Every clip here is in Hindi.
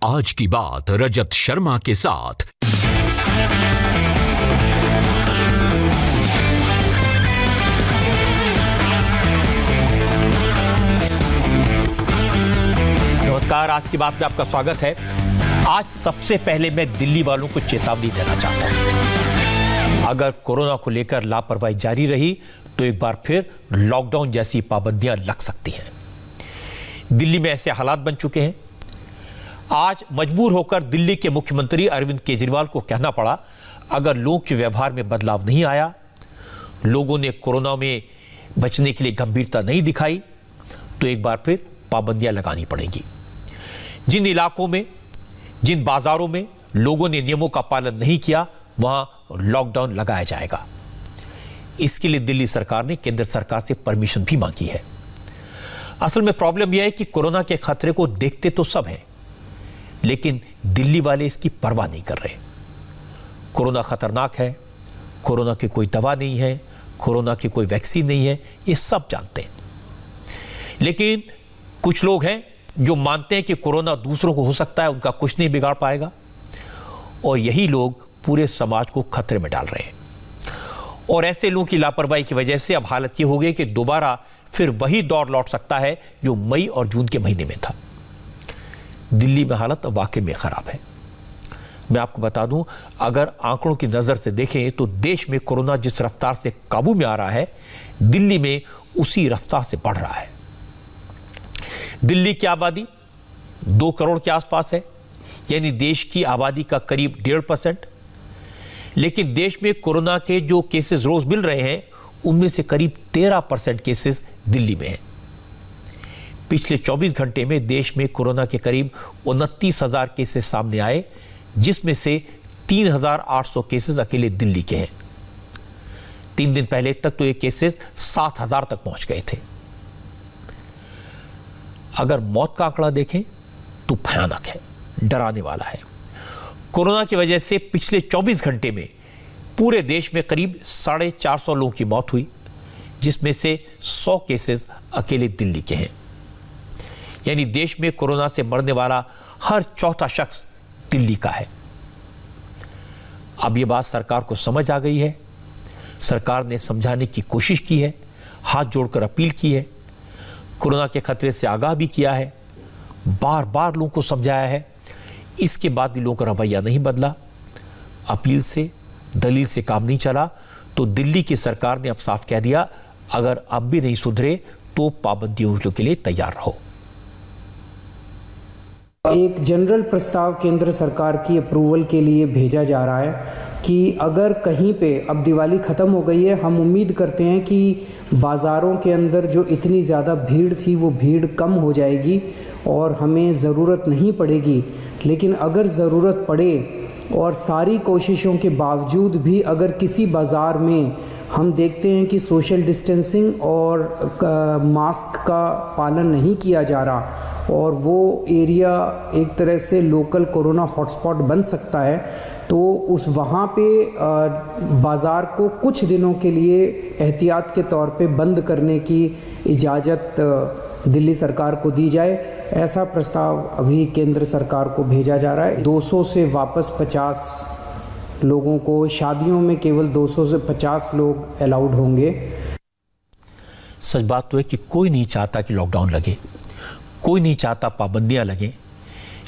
आज की बात रजत शर्मा के साथ। नमस्कार, आज की बात में आपका स्वागत है। आज सबसे पहले मैं दिल्ली वालों को चेतावनी देना चाहता हूं। अगर कोरोना को लेकर लापरवाही जारी रही तो एक बार फिर लॉकडाउन जैसी पाबंदियां लग सकती हैं। दिल्ली में ऐसे हालात बन चुके हैं। आज मजबूर होकर दिल्ली के मुख्यमंत्री अरविंद केजरीवाल को कहना पड़ा, अगर लोगों के व्यवहार में बदलाव नहीं आया, लोगों ने कोरोना में बचने के लिए गंभीरता नहीं दिखाई, तो एक बार फिर पाबंदियां लगानी पड़ेगी। जिन इलाकों में, जिन बाजारों में लोगों ने नियमों का पालन नहीं किया, वहां लॉकडाउन लगाया जाएगा। इसके लिए दिल्ली सरकार ने केंद्र सरकार से परमिशन भी मांगी है। असल में प्रॉब्लम यह है कि कोरोना के खतरे को देखते तो सब हैं, लेकिन दिल्ली वाले इसकी परवाह नहीं कर रहे। कोरोना खतरनाक है, कोरोना की कोई दवा नहीं है, कोरोना की कोई वैक्सीन नहीं है, ये सब जानते हैं। लेकिन कुछ लोग हैं जो मानते हैं कि कोरोना दूसरों को हो सकता है, उनका कुछ नहीं बिगाड़ पाएगा, और यही लोग पूरे समाज को खतरे में डाल रहे हैं। और ऐसे लोगों की लापरवाही की वजह से अब हालत ये हो गई कि दोबारा फिर वही दौर लौट सकता है जो मई और जून के महीने में था। दिल्ली में हालत वाकई में खराब है। मैं आपको बता दूं, अगर आंकड़ों की नजर से देखें तो देश में कोरोना जिस रफ्तार से काबू में आ रहा है, दिल्ली में उसी रफ्तार से बढ़ रहा है। दिल्ली की आबादी 2 करोड़ के आसपास है, यानी देश की आबादी का करीब 1.5%। लेकिन देश में कोरोना के जो केसेस रोज मिल रहे हैं, उनमें से करीब 13% केसेस दिल्ली में हैं। पिछले 24 घंटे में देश में कोरोना के करीब 29,000 केसेस सामने आए, जिसमें से 3,800 केसेस अकेले दिल्ली के हैं। 3 दिन पहले तक तो ये केसेस 7,000 तक पहुंच गए थे। अगर मौत का आंकड़ा देखें तो भयानक है, डराने वाला है। कोरोना की वजह से पिछले 24 घंटे में पूरे देश में करीब 450 लोगों की मौत हुई, जिसमें से 100 केसेस अकेले दिल्ली के हैं। यानी देश में कोरोना से मरने वाला हर चौथा शख्स दिल्ली का है। अब यह बात सरकार को समझ आ गई है। सरकार ने समझाने की कोशिश की है, हाथ जोड़कर अपील की है, कोरोना के खतरे से आगाह भी किया है, बार बार लोगों को समझाया है। इसके बाद भी लोगों का रवैया नहीं बदला। अपील से, दलील से काम नहीं चला, तो दिल्ली की सरकार ने अब साफ कह दिया, अगर अब भी नहीं सुधरे तो पाबंदियों के लिए तैयार रहो। एक जनरल प्रस्ताव केंद्र सरकार की अप्रूवल के लिए भेजा जा रहा है कि अगर कहीं पे, अब दिवाली ख़त्म हो गई है, हम उम्मीद करते हैं कि बाज़ारों के अंदर जो इतनी ज़्यादा भीड़ थी वो भीड़ कम हो जाएगी और हमें ज़रूरत नहीं पड़ेगी। लेकिन अगर ज़रूरत पड़े और सारी कोशिशों के बावजूद भी अगर किसी बाज़ार में हम देखते हैं कि सोशल डिस्टेंसिंग और मास्क का पालन नहीं किया जा रहा और वो एरिया एक तरह से लोकल कोरोना हॉटस्पॉट बन सकता है, तो उस वहाँ पे बाज़ार को कुछ दिनों के लिए एहतियात के तौर पे बंद करने की इजाज़त दिल्ली सरकार को दी जाए। ऐसा प्रस्ताव अभी केंद्र सरकार को भेजा जा रहा है। 200 से वापस 50 लोगों को, शादियों में केवल 200 से 50 लोग अलाउड होंगे। सच बात तो है कि कोई नहीं चाहता कि लॉकडाउन लगे, कोई नहीं चाहता पाबंदियां लगें,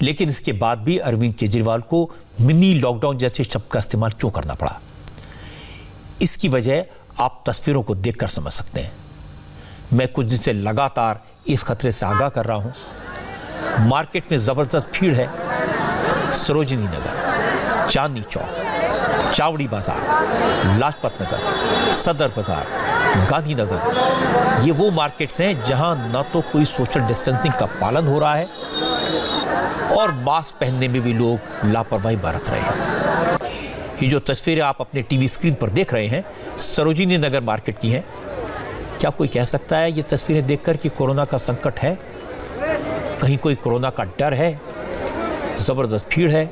लेकिन इसके बाद भी अरविंद केजरीवाल को मिनी लॉकडाउन जैसे शब्द का इस्तेमाल क्यों करना पड़ा? इसकी वजह आप तस्वीरों को देखकर समझ सकते हैं। मैं कुछ दिन से लगातार इस खतरे से आगाह कर रहा हूं। मार्केट में जबरदस्त भीड़ है। सरोजिनी नगर, चांदनी चौक, चावड़ी बाजार, लाजपत नगर, सदर बाजार, गांधीनगर, ये वो मार्केट्स हैं जहां न तो कोई सोशल डिस्टेंसिंग का पालन हो रहा है और मास्क पहनने में भी लोग लापरवाही बरत रहे हैं। ये जो तस्वीरें आप अपने टीवी स्क्रीन पर देख रहे हैं, सरोजिनी नगर मार्केट की हैं। क्या कोई कह सकता है ये तस्वीरें देखकर कि कोरोना का संकट है? कहीं कोई कोरोना का डर है? जबरदस्त भीड़ है,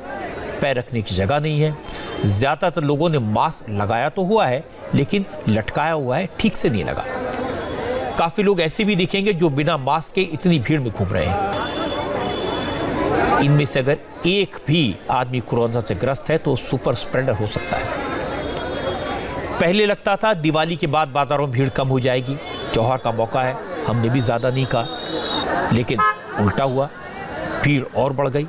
पैर रखने की जगह नहीं है। ज्यादातर लोगों ने मास्क लगाया तो हुआ है, लेकिन लटकाया हुआ है, ठीक से नहीं लगा। काफी लोग ऐसे भी दिखेंगे जो बिना मास्क के इतनी भीड़ में घूम रहे हैं। इनमें से अगर एक भी आदमी कोरोना से ग्रस्त है तो सुपर स्प्रेडर हो सकता है। पहले लगता था दिवाली के बाद बाजारों में भीड़ कम हो जाएगी, त्योहार का मौका है, हमने भी ज़्यादा नहीं कहा, लेकिन उल्टा हुआ, भीड़ और बढ़ गई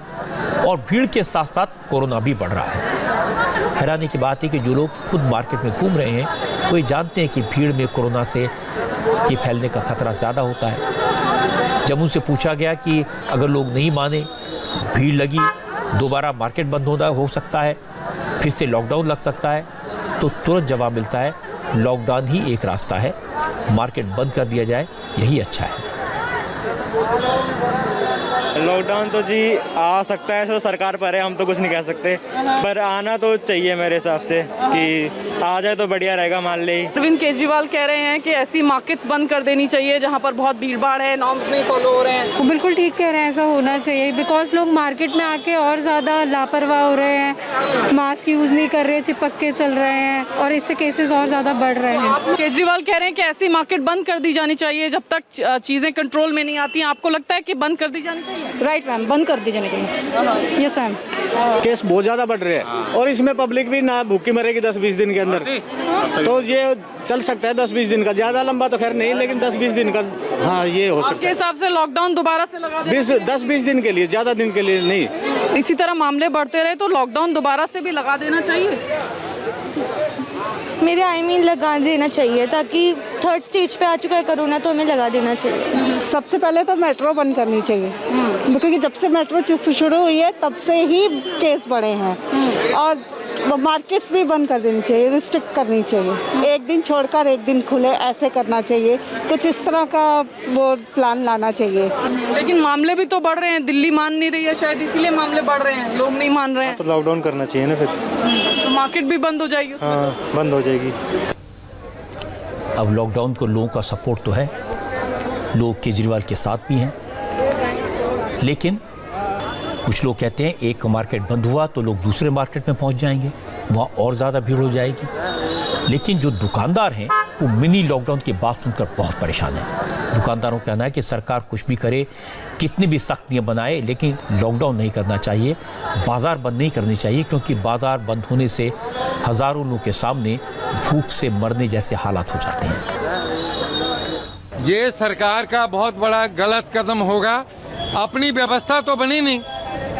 और भीड़ के साथ साथ कोरोना भी बढ़ रहा है। हैरानी की बात है कि जो लोग खुद मार्केट में घूम रहे हैं वो जानते हैं कि भीड़ में कोरोना से के फैलने का खतरा ज़्यादा होता है। जब उनसे पूछा गया कि अगर लोग नहीं माने, भीड़ लगी, दोबारा मार्केट बंद होना हो सकता है, फिर से लॉकडाउन लग सकता है, तो तुरंत जवाब मिलता है लॉकडाउन ही एक रास्ता है, मार्केट बंद कर दिया जाए यही अच्छा है। लॉकडाउन तो जी आ सकता है, तो सरकार पर है, हम तो कुछ नहीं कह सकते, पर आना तो चाहिए मेरे हिसाब से कि आ जाए तो बढ़िया रहेगा। मान ले अरविंद केजरीवाल कह रहे हैं कि ऐसी मार्केट्स बंद कर देनी चाहिए जहां पर बहुत भीड़ भाड़ है, नॉर्म्स नहीं फॉलो हो रहे हैं। वो बिल्कुल ठीक कह रहे हैं, ऐसा होना चाहिए, बिकॉज लोग मार्केट में आके और ज़्यादा लापरवाह हो रहे हैं, मास्क यूज़ नहीं कर रहे, चिपक के चल रहे हैं और इससे केसेस और ज़्यादा बढ़ रहे हैं। केजरीवाल कह रहे हैं कि ऐसी मार्केट बंद कर दी जानी चाहिए जब तक चीज़ें कंट्रोल में नहीं आती। आपको लगता है कि बंद कर दी जानी चाहिए? राइट मैम, बंद कर दी जानी चाहिए। Yes ma'am. केस बहुत ज़्यादा बढ़ रहे हैं और इसमें पब्लिक भी ना भूखी मरेगी 10-20 दिन के अंदर, तो ये चल सकता है 10-20 दिन का, ज़्यादा लंबा तो खैर नहीं, लेकिन 10-20 दिन का हाँ ये हो सकता है। आपके हिसाब से लॉकडाउन दोबारा से लगा दें? 10-20 दिन के लिए, ज़्यादा दिन के लिए नहीं। इसी तरह मामले बढ़ते रहे तो लॉकडाउन दोबारा से भी लगा देना चाहिए? मेरे लगा देना चाहिए, ताकि थर्ड स्टेज पे आ चुका है कोरोना, तो हमें लगा देना चाहिए। सबसे पहले तो मेट्रो बंद करनी चाहिए, क्योंकि जब से मेट्रो शुरू हुई है तब से ही केस बढ़े हैं, और मार्केट्स भी बंद कर देनी चाहिए, रिस्ट्रिक्ट करनी चाहिए, एक दिन छोड़कर एक दिन खुले, ऐसे करना चाहिए, कुछ इस तरह का वो प्लान लाना चाहिए। लेकिन मामले भी तो बढ़ रहे हैं, दिल्ली मान नहीं रही है, शायद इसीलिए मामले बढ़ रहे हैं, लोग नहीं मान रहे हैं। तो लॉकडाउन करना चाहिए ना, फिर तो मार्केट भी बंद हो जाएगी उसमें। हाँ, बंद हो जाएगी। अब लॉकडाउन को लोगों का सपोर्ट तो है, लोग केजरीवाल के साथ भी हैं, लेकिन कुछ लोग कहते हैं एक मार्केट बंद हुआ तो लोग दूसरे मार्केट में पहुंच जाएंगे, वहाँ और ज़्यादा भीड़ हो जाएगी। लेकिन जो दुकानदार हैं वो मिनी लॉकडाउन की बात सुनकर बहुत परेशान हैं। दुकानदारों का कहना है कि सरकार कुछ भी करे, कितनी भी सख्तियाँ बनाए, लेकिन लॉकडाउन नहीं करना चाहिए, बाज़ार बंद नहीं करनी चाहिए, क्योंकि बाज़ार बंद होने से हज़ारों लोगों के सामने भूख से मरने जैसे हालात हो जाते हैं। ये सरकार का बहुत बड़ा गलत कदम होगा। अपनी व्यवस्था तो बनी नहीं,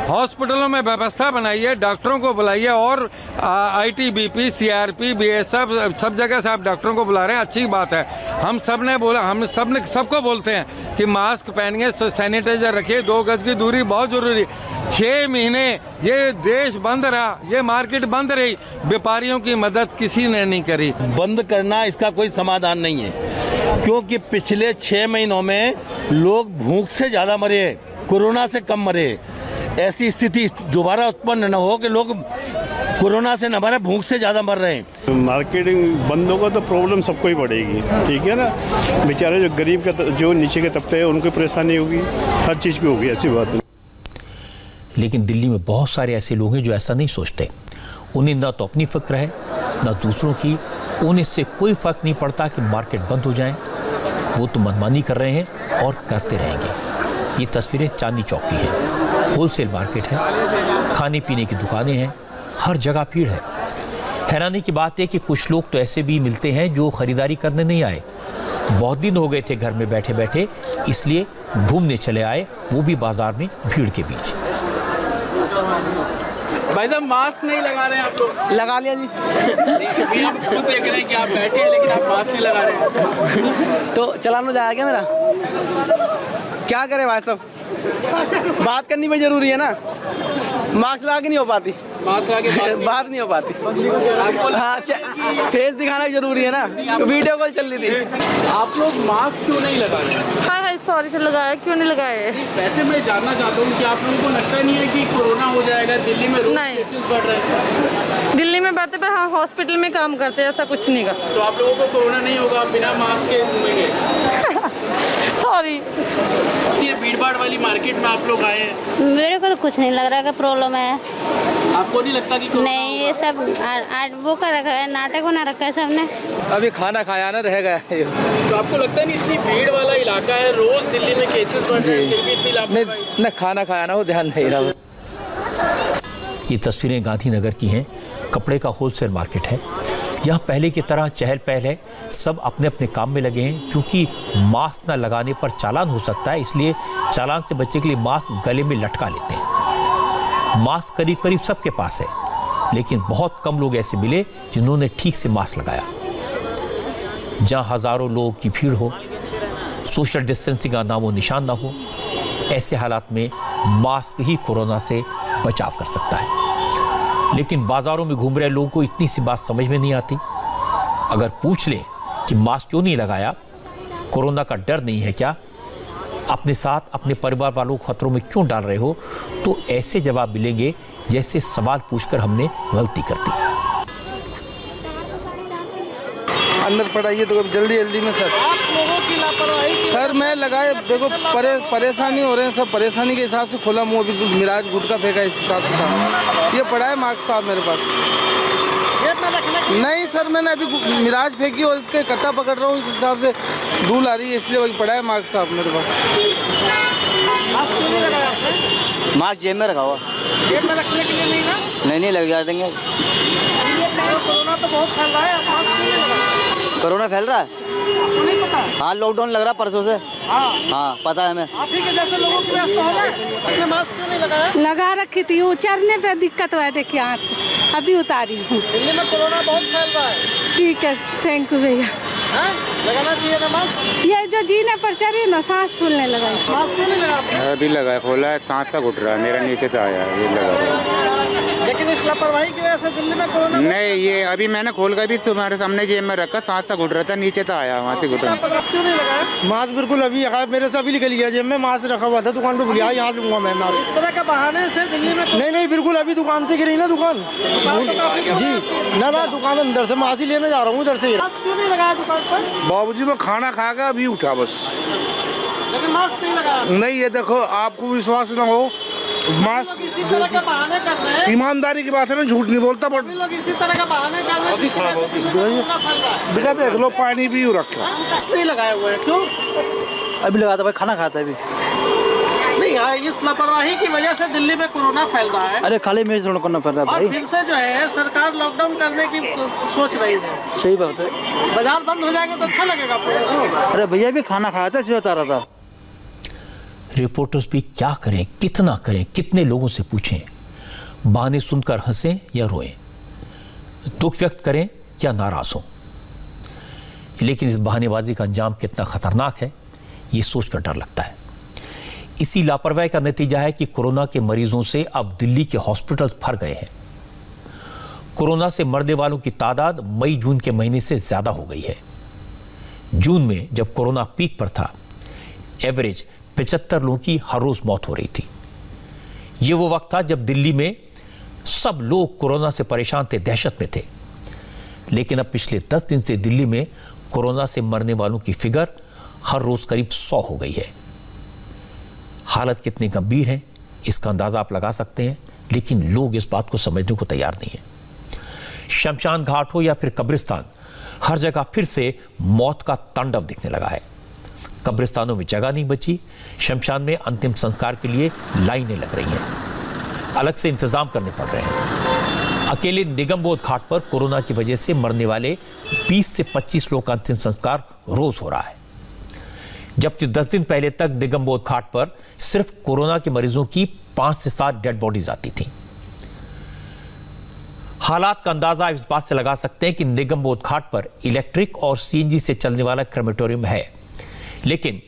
हॉस्पिटलों में व्यवस्था बनाइए, डॉक्टरों को बुलाइए, और आईटीबीपी, सीआरपी, बीएसएफ सब जगह से आप डॉक्टरों को बुला रहे हैं, अच्छी बात है। हम सब ने बोला, हम सबको बोलते हैं कि मास्क पहनिए, सैनिटाइजर रखिए, 2 गज की दूरी बहुत जरूरी। 6 महीने ये देश बंद रहा, ये मार्केट बंद रही, व्यापारियों की मदद किसी ने नहीं करी। बंद करना इसका कोई समाधान नहीं है, क्योंकि पिछले 6 महीनों में लोग भूख से ज़्यादा मरे, कोरोना से कम मरे। ऐसी स्थिति दोबारा उत्पन्न न हो कि लोग कोरोना से न मरे, भूख से ज़्यादा मर रहे हैं। मार्केटिंग बंद होगा तो प्रॉब्लम सबको ही बढ़ेगी, ठीक है ना। बेचारे जो गरीब का, जो नीचे के तबके हैं, उनको परेशानी होगी, हर चीज़ की होगी, ऐसी बात है। लेकिन दिल्ली में बहुत सारे ऐसे लोग हैं जो ऐसा नहीं सोचते। उन्हें ना तो अपनी फिक्र है ना दूसरों की, उन्हें इससे कोई फ़र्क नहीं पड़ता कि मार्केट बंद हो जाए, वो तो मनमानी कर रहे हैं और करते रहेंगे। ये तस्वीरें चांदनी चौक की है, होलसेल मार्केट है, खाने पीने की दुकानें हैं, हर जगह भीड़ है। हैरानी की बात है कि कुछ लोग तो ऐसे भी मिलते हैं जो ख़रीदारी करने नहीं आए, बहुत दिन हो गए थे घर में बैठे बैठे, इसलिए घूमने चले आए, वो भी बाजार में भीड़ के बीच। भाई साहब मास्क नहीं लगा रहे हैं आप लोग? लगा लिया जी। अभी आप खुद देख रहे हैं कि आप बैठे हैं लेकिन आप मास्क नहीं लगा रहे हैं, तो चलाना जाएगा क्या मेरा? क्या करे भाई साहब, बात करनी भी जरूरी है ना, मास्क लगा के नहीं हो पाती, मास्क लगा के बात नहीं हो पाती। हाँ, फेस दिखाना भी जरूरी है ना, वीडियो कॉल चल रही थी। आप लोग मास्क क्यों नहीं लगा रहे हैं? हाय हाय सॉरी से लगाया, क्यों नहीं लगाए? वैसे मैं जानना चाहता हूँ कि आप लोगों को लगता नहीं है कि कोरोना हो जाएगा? दिल्ली में रोज केसेस बढ़ रहे हैं। दिल्ली में बैठे पर हाँ हॉस्पिटल में काम करते हैं, ऐसा कुछ नहीं का। तो आप लोगों को कोरोना नहीं होगा, बिना मास्क के घूमेंगे? सॉरी। ये भीड़ भाड़ वाली मार्केट में आप लोग आए हैं, मेरे को तो कुछ नहीं लग रहा कि प्रॉब्लम है। आपको नहीं लगता कि नहीं, ये सब वो कर रखा है, नाटक बना रखा है सबने। अभी खाना खाया ना रह गया। तो आपको लगता नहीं इतनी भीड़ वाला इलाका है, रोज दिल्ली में केसेस बढ़ रहे हैं, फिर भी इतनी लापरवाही? न खाना खाया ना, वो ध्यान नहीं रहा। ये तस्वीरें गांधीनगर की हैं। कपड़े का होलसेल मार्केट है। यहाँ पहले की तरह चहल पहल है, सब अपने अपने काम में लगे हैं। क्योंकि मास्क न लगाने पर चालान हो सकता है, इसलिए चालान से बचने के लिए मास्क गले में लटका लेते हैं। मास्क करीब करीब सबके पास है, लेकिन बहुत कम लोग ऐसे मिले जिन्होंने ठीक से मास्क लगाया। जहाँ हजारों लोगों की भीड़ हो, सोशल डिस्टेंसिंग का नामो निशान ना हो, ऐसे हालात में मास्क ही कोरोना से बचाव कर सकता है। लेकिन बाजारों में घूम रहे लोगों को इतनी सी बात समझ में नहीं आती। अगर पूछ लें कि मास्क क्यों नहीं लगाया, कोरोना का डर नहीं है क्या, अपने साथ अपने परिवार वालों को खतरों में क्यों डाल रहे हो, तो ऐसे जवाब मिलेंगे जैसे सवाल पूछकर हमने गलती कर दी। अंदर पड़ाइए तो जल्दी जल्दी में सर। आप लोगों की लापरवाही सर मैं लगाए, देखो परेशानी हो रहे हैं सब, परेशानी के हिसाब से खोला मुँह। अभी मिराज गुटका फेंका इस हिसाब से। ये पड़ा है मार्क्स साहब मेरे पास। नहीं सर, मैंने अभी मिराज फेंकी और इसके कट्टा पकड़ रहा हूँ, इस हिसाब से धूल आ रही है, इसलिए वही पड़ा है मार्क्स साहब मेरे पास। मास्क जेब में रखा हुआ। जेब में रखने के लिए नहीं ना? नहीं लग जा देंगे। कोरोना तो बहुत फैल रहा है, मास्क क्यों नहीं लगा? कोरोना फैल रहा है, आपको नहीं पता? हाँ लॉकडाउन लग रहा है परसों से। हाँ पता है हमें। आप ही के जैसे लोगों की व्यवस्था हो गए, आपने मास्क क्यों नहीं लगाया? लगा रखी थी, उचरने पे दिक्कत हुआ है, देखिए हाथ अभी उतारी हूँ। दिल्ली में कोरोना बहुत फैल रहा है। ठीक है, थैंक यू भैया। लगाना चाहिए ना मास्क? ये जो जीने पर चढ़ी ना, सांस फूलने लगा। मास्क क्यों नहीं लगा? अभी लगा, खोला है, सांस का घुट रहा है, मेरा नीचे से आया है, ये लगा। लेकिन इस लापरवाही की वजह से दिल्ली में कोरोना नहीं, ये अभी मैंने खोल कर भी तुम्हारे सामने जेब में रखा, सांस का घुट रहा था, नीचे से आया, वहाँ से घुट रहा। मास्क क्यों नहीं लगाया? मास्क बिल्कुल अभी मेरे से अभी निकल गया, जेब में मास्क रखा हुआ था, दुकान पे भूलिया, यहाँ लूंगा मैं मास्क। इस तरह के बहाने से दिल्ली में नहीं बिल्कुल, अभी दुकान से गिरी ना दुकान जी, ना दुकान अंदर से मास्क ही लेने जा रहा हूँ उधर से। मास्क क्यों नहीं लगाया दुकान पर? बाबूजी मैं खाना खा के अभी उठा बस। लेकिन मास्क नहीं लगाया? नहीं, ये देखो आपको विश्वास न हो, मास्क इसी तरह के बहाने कर रहे हैं। ईमानदारी की बात है, मैं झूठ नहीं बोलता, बट लोग इसी तरह का बहाने कर रहे हैं। देखा देख लो, पानी भी रखा। मास्क नहीं लगाए हुए हैं, क्यों? अभी लगा था भाई, खाना खाता है अभी। नहीं यार, इस लापरवाही की वजह से दिल्ली में कोरोना फैल रहा है। अरे खाली मेज थोड़ा करना पड़ रहा है और भाई। फिर से जो है सरकार लॉकडाउन करने की सोच रही है। सही बात है, बाजार बंद हो जाएगा तो अच्छा लगेगा आपको। अरे भैया भी खाना खाया था, इसलिए बता रहा था। रिपोर्टर्स भी क्या करें, कितना करें, कितने लोगों से पूछें, बहाने सुनकर हंसें या रोएं, दुख व्यक्त करें या नाराज हों। लेकिन इस बहानेबाजी का अंजाम कितना खतरनाक है, ये सोचकर डर लगता है। इसी लापरवाही का नतीजा है कि कोरोना के मरीजों से अब दिल्ली के हॉस्पिटल भर गए हैं। कोरोना से मरने वालों की तादाद मई जून के महीने से ज्यादा हो गई है। जून में जब कोरोना पीक पर था, एवरेज 75 लोगों की हर रोज मौत हो रही थी। यह वो वक्त था जब दिल्ली में सब लोग कोरोना से परेशान थे, दहशत में थे। लेकिन अब पिछले 10 दिन से दिल्ली में कोरोना से मरने वालों की फिगर हर रोज करीब 100 हो गई है। हालत कितनी गंभीर है इसका अंदाजा आप लगा सकते हैं, लेकिन लोग इस बात को समझने को तैयार नहीं है। शमशान घाट हो या फिर कब्रिस्तान, हर जगह फिर से मौत का तांडव दिखने लगा है। कब्रिस्तानों में जगह नहीं बची, शमशान में अंतिम संस्कार के लिए लाइनें लग रही हैं, अलग से इंतजाम करने पड़ रहे हैं। अकेले निगमबोध घाट पर कोरोना की वजह से मरने वाले 20 से 25 लोग का अंतिम संस्कार रोज हो रहा है, जबकि 10 दिन पहले तक निगमबोध घाट पर सिर्फ कोरोना के मरीजों की 5 से 7 डेड बॉडीज आती थी। हालात का अंदाजा इस बात से लगा सकते हैं कि निगमबोध घाट पर इलेक्ट्रिक और सीएनजी से चलने वाला क्रेमेटोरियम है, लेकिन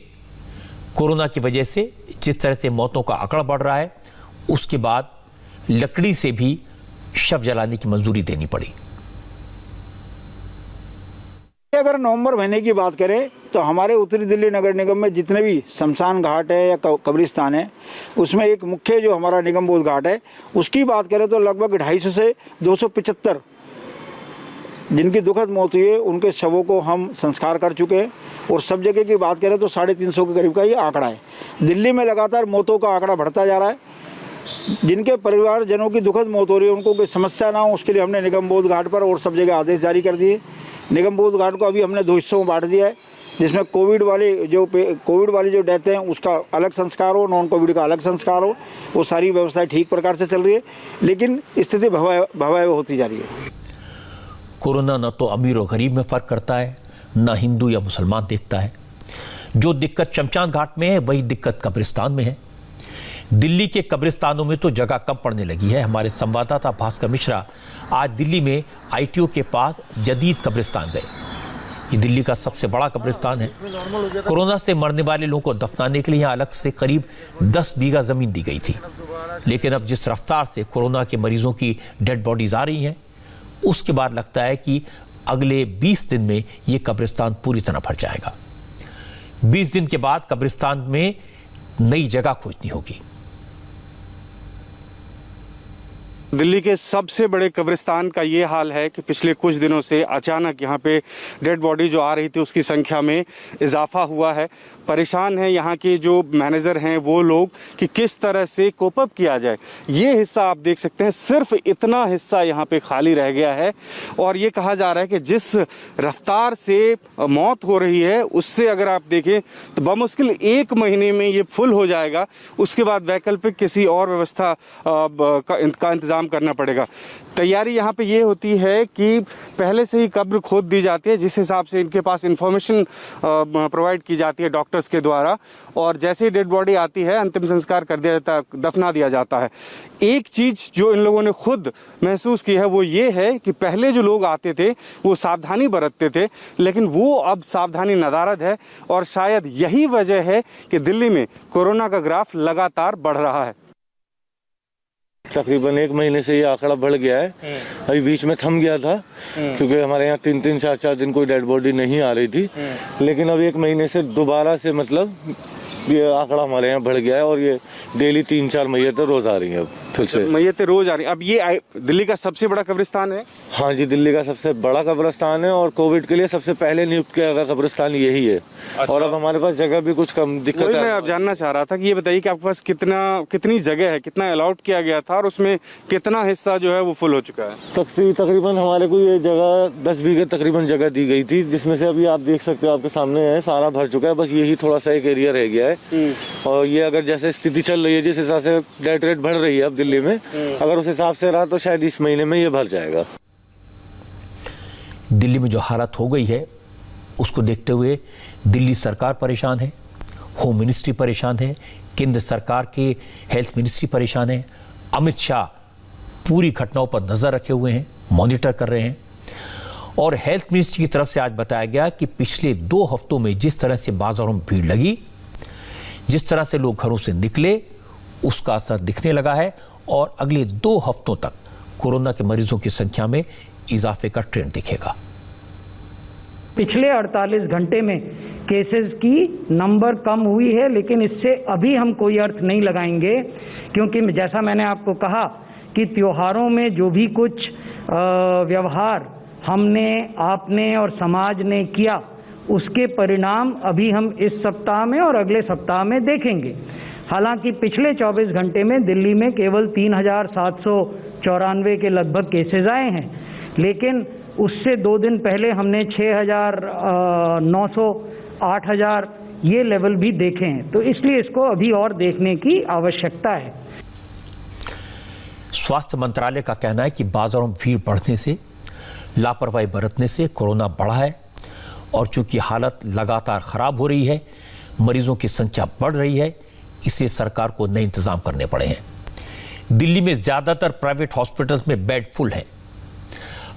कोरोना की वजह से जिस तरह से मौतों का आंकड़ा बढ़ रहा है, उसके बाद लकड़ी से भी शव जलाने की मंजूरी देनी पड़ी। अगर नवंबर महीने की बात करें तो हमारे उत्तरी दिल्ली नगर निगम में जितने भी शमशान घाट है या कब्रिस्तान है, उसमें एक मुख्य जो हमारा निगमबोध घाट है, उसकी बात करें तो लगभग 250 से 275 जिनकी दुखद मौत हुई है उनके शवों को हम संस्कार कर चुके हैं और सब जगह की बात करें तो 350 के करीब का ये आंकड़ा है। दिल्ली में लगातार मौतों का आंकड़ा बढ़ता जा रहा है। जिनके परिवारजनों की दुखद मौत हो रही है उनको कोई समस्या ना हो उसके लिए हमने निगमबोध घाट पर और सब जगह आदेश जारी कर दिए। निगमबोध घाट को अभी हमने 2 हिस्सों में बांट दिया है, जिसमें कोविड वाली जो डेथ है उसका अलग संस्कार हो, नॉन कोविड का अलग संस्कार हो। वो सारी व्यवस्थाएं ठीक प्रकार से चल रही है, लेकिन स्थिति भयावह होती जा रही है। कोरोना न तो अमीर और गरीब में फर्क करता है, न हिंदू या मुसलमान देखता है। जो दिक्कत शमशान घाट में है वही दिक्कत कब्रिस्तान में है। दिल्ली के कब्रिस्तानों में तो जगह कम पड़ने लगी है। हमारे संवाददाता भास्कर मिश्रा आज दिल्ली में ITO के पास जदीद कब्रिस्तान गए। ये दिल्ली का सबसे बड़ा कब्रिस्तान है। कोरोना से मरने वाले लोगों को दफनाने के लिए यहाँ अलग से करीब 10 बीघा जमीन दी गई थी, लेकिन अब जिस रफ्तार से कोरोना के मरीजों की डेड बॉडीज आ रही हैं, उसके बाद लगता है कि अगले 20 दिन में ये कब्रिस्तान पूरी तरह भर जाएगा। 20 दिन के बाद कब्रिस्तान में नई जगह खोजनी होगी। दिल्ली के सबसे बड़े कब्रिस्तान का ये हाल है कि पिछले कुछ दिनों से अचानक यहाँ पे डेड बॉडी जो आ रही थी उसकी संख्या में इजाफा हुआ है। परेशान हैं यहाँ के जो मैनेजर हैं वो लोग कि किस तरह से कोप अप किया जाए। ये हिस्सा आप देख सकते हैं, सिर्फ इतना हिस्सा यहाँ पे खाली रह गया है और ये कहा जा रहा है कि जिस रफ्तार से मौत हो रही है उससे अगर आप देखें तो बमुश्किल 1 महीने में ये फुल हो जाएगा। उसके बाद वैकल्पिक किसी और व्यवस्था का इंतजाम करना पड़ेगा। तैयारी यहाँ पे ये होती है कि पहले से ही कब्र खोद दी जाती है, जिस हिसाब से इनके पास इंफॉर्मेशन प्रोवाइड की जाती है डॉक्टर्स के द्वारा, और जैसे ही डेड बॉडी आती है अंतिम संस्कार कर दिया जाता है, दफना दिया जाता है। एक चीज जो इन लोगों ने खुद महसूस की है वो ये है कि पहले जो लोग आते थे वो सावधानी बरतते थे, लेकिन वो अब सावधानी नदारद है और शायद यही वजह है कि दिल्ली में कोरोना का ग्राफ लगातार बढ़ रहा है। तकरीबन 1 महीने से ये आंकड़ा बढ़ गया है। अभी बीच में थम गया था क्योंकि हमारे यहाँ 3-3, 4-4 दिन कोई डेड बॉडी नहीं आ रही थी, लेकिन अब 1 महीने से दोबारा से मतलब ये आंकड़ा हमारे यहाँ बढ़ गया है और ये डेली 3-4 मैयतें रोज आ रही हैं। अब फिर से मैयतें रोज आ रही हैं। अब ये दिल्ली का सबसे बड़ा कब्रिस्तान है। हाँ जी, दिल्ली का सबसे बड़ा कब्रिस्तान है और कोविड के लिए सबसे पहले नियुक्त किया गया कब्रिस्तान यही है। अच्छा। और अब हमारे पास जगह भी कुछ कम दिक्कत है। मैं अब जानना चाह रहा था कि ये बताइए कि आपके पास कितनी जगह है, कितना अलाउट किया गया था और उसमें कितना हिस्सा जो है वो फुल हो चुका है? तकरीबन हमारे को ये जगह 10 बीघे तकरीबन जगह दी गई थी, जिसमें से अभी आप देख सकते हो आपके सामने है सारा भर चुका है। बस यही थोड़ा सा एक एरिया रह गया है और ये अगर जैसे स्थिति चल रही है, जिस हिसाब से डेथ रेट बढ़ रही है अब दिल्ली में, अगर उस हिसाब से रहा तो शायद इस महीने में ये भर जाएगा। दिल्ली में जो हालत हो गई है उसको देखते हुए दिल्ली सरकार परेशान है, होम मिनिस्ट्री परेशान है, केंद्र सरकार के हेल्थ मिनिस्ट्री परेशान है। अमित शाह पूरी घटनाओं पर नजर रखे हुए हैं, मॉनिटर कर रहे हैं। और हेल्थ मिनिस्ट्री की तरफ से आज बताया गया कि पिछले 2 हफ्तों में जिस तरह से बाजारों में भीड़ लगी, जिस तरह से लोग घरों से निकले, उसका असर दिखने लगा है और अगले 2 हफ्तों तक कोरोना के मरीजों की संख्या में इजाफे का ट्रेंड दिखेगा। पिछले 48 घंटे में केसेस की नंबर कम हुई है, लेकिन इससे अभी हम कोई अर्थ नहीं लगाएंगे, क्योंकि जैसा मैंने आपको कहा कि त्योहारों में जो भी कुछ व्यवहार हमने, आपने और समाज ने किया, उसके परिणाम अभी हम इस सप्ताह में और अगले सप्ताह में देखेंगे। हालांकि पिछले 24 घंटे में दिल्ली में केवल 3,794 के लगभग केसेस आए हैं, लेकिन उससे 2 दिन पहले हमने 6,900, 8,000 ये लेवल भी देखे हैं, तो इसलिए इसको अभी और देखने की आवश्यकता है। स्वास्थ्य मंत्रालय का कहना है कि बाजारों में भीड़ बढ़ने से, लापरवाही बरतने से कोरोना बढ़ा है और चूंकि हालत लगातार खराब हो रही है, मरीजों की संख्या बढ़ रही है, इसलिए सरकार को नए इंतजाम करने पड़े हैं। दिल्ली में ज्यादातर प्राइवेट हॉस्पिटल्स में बेड फुल है,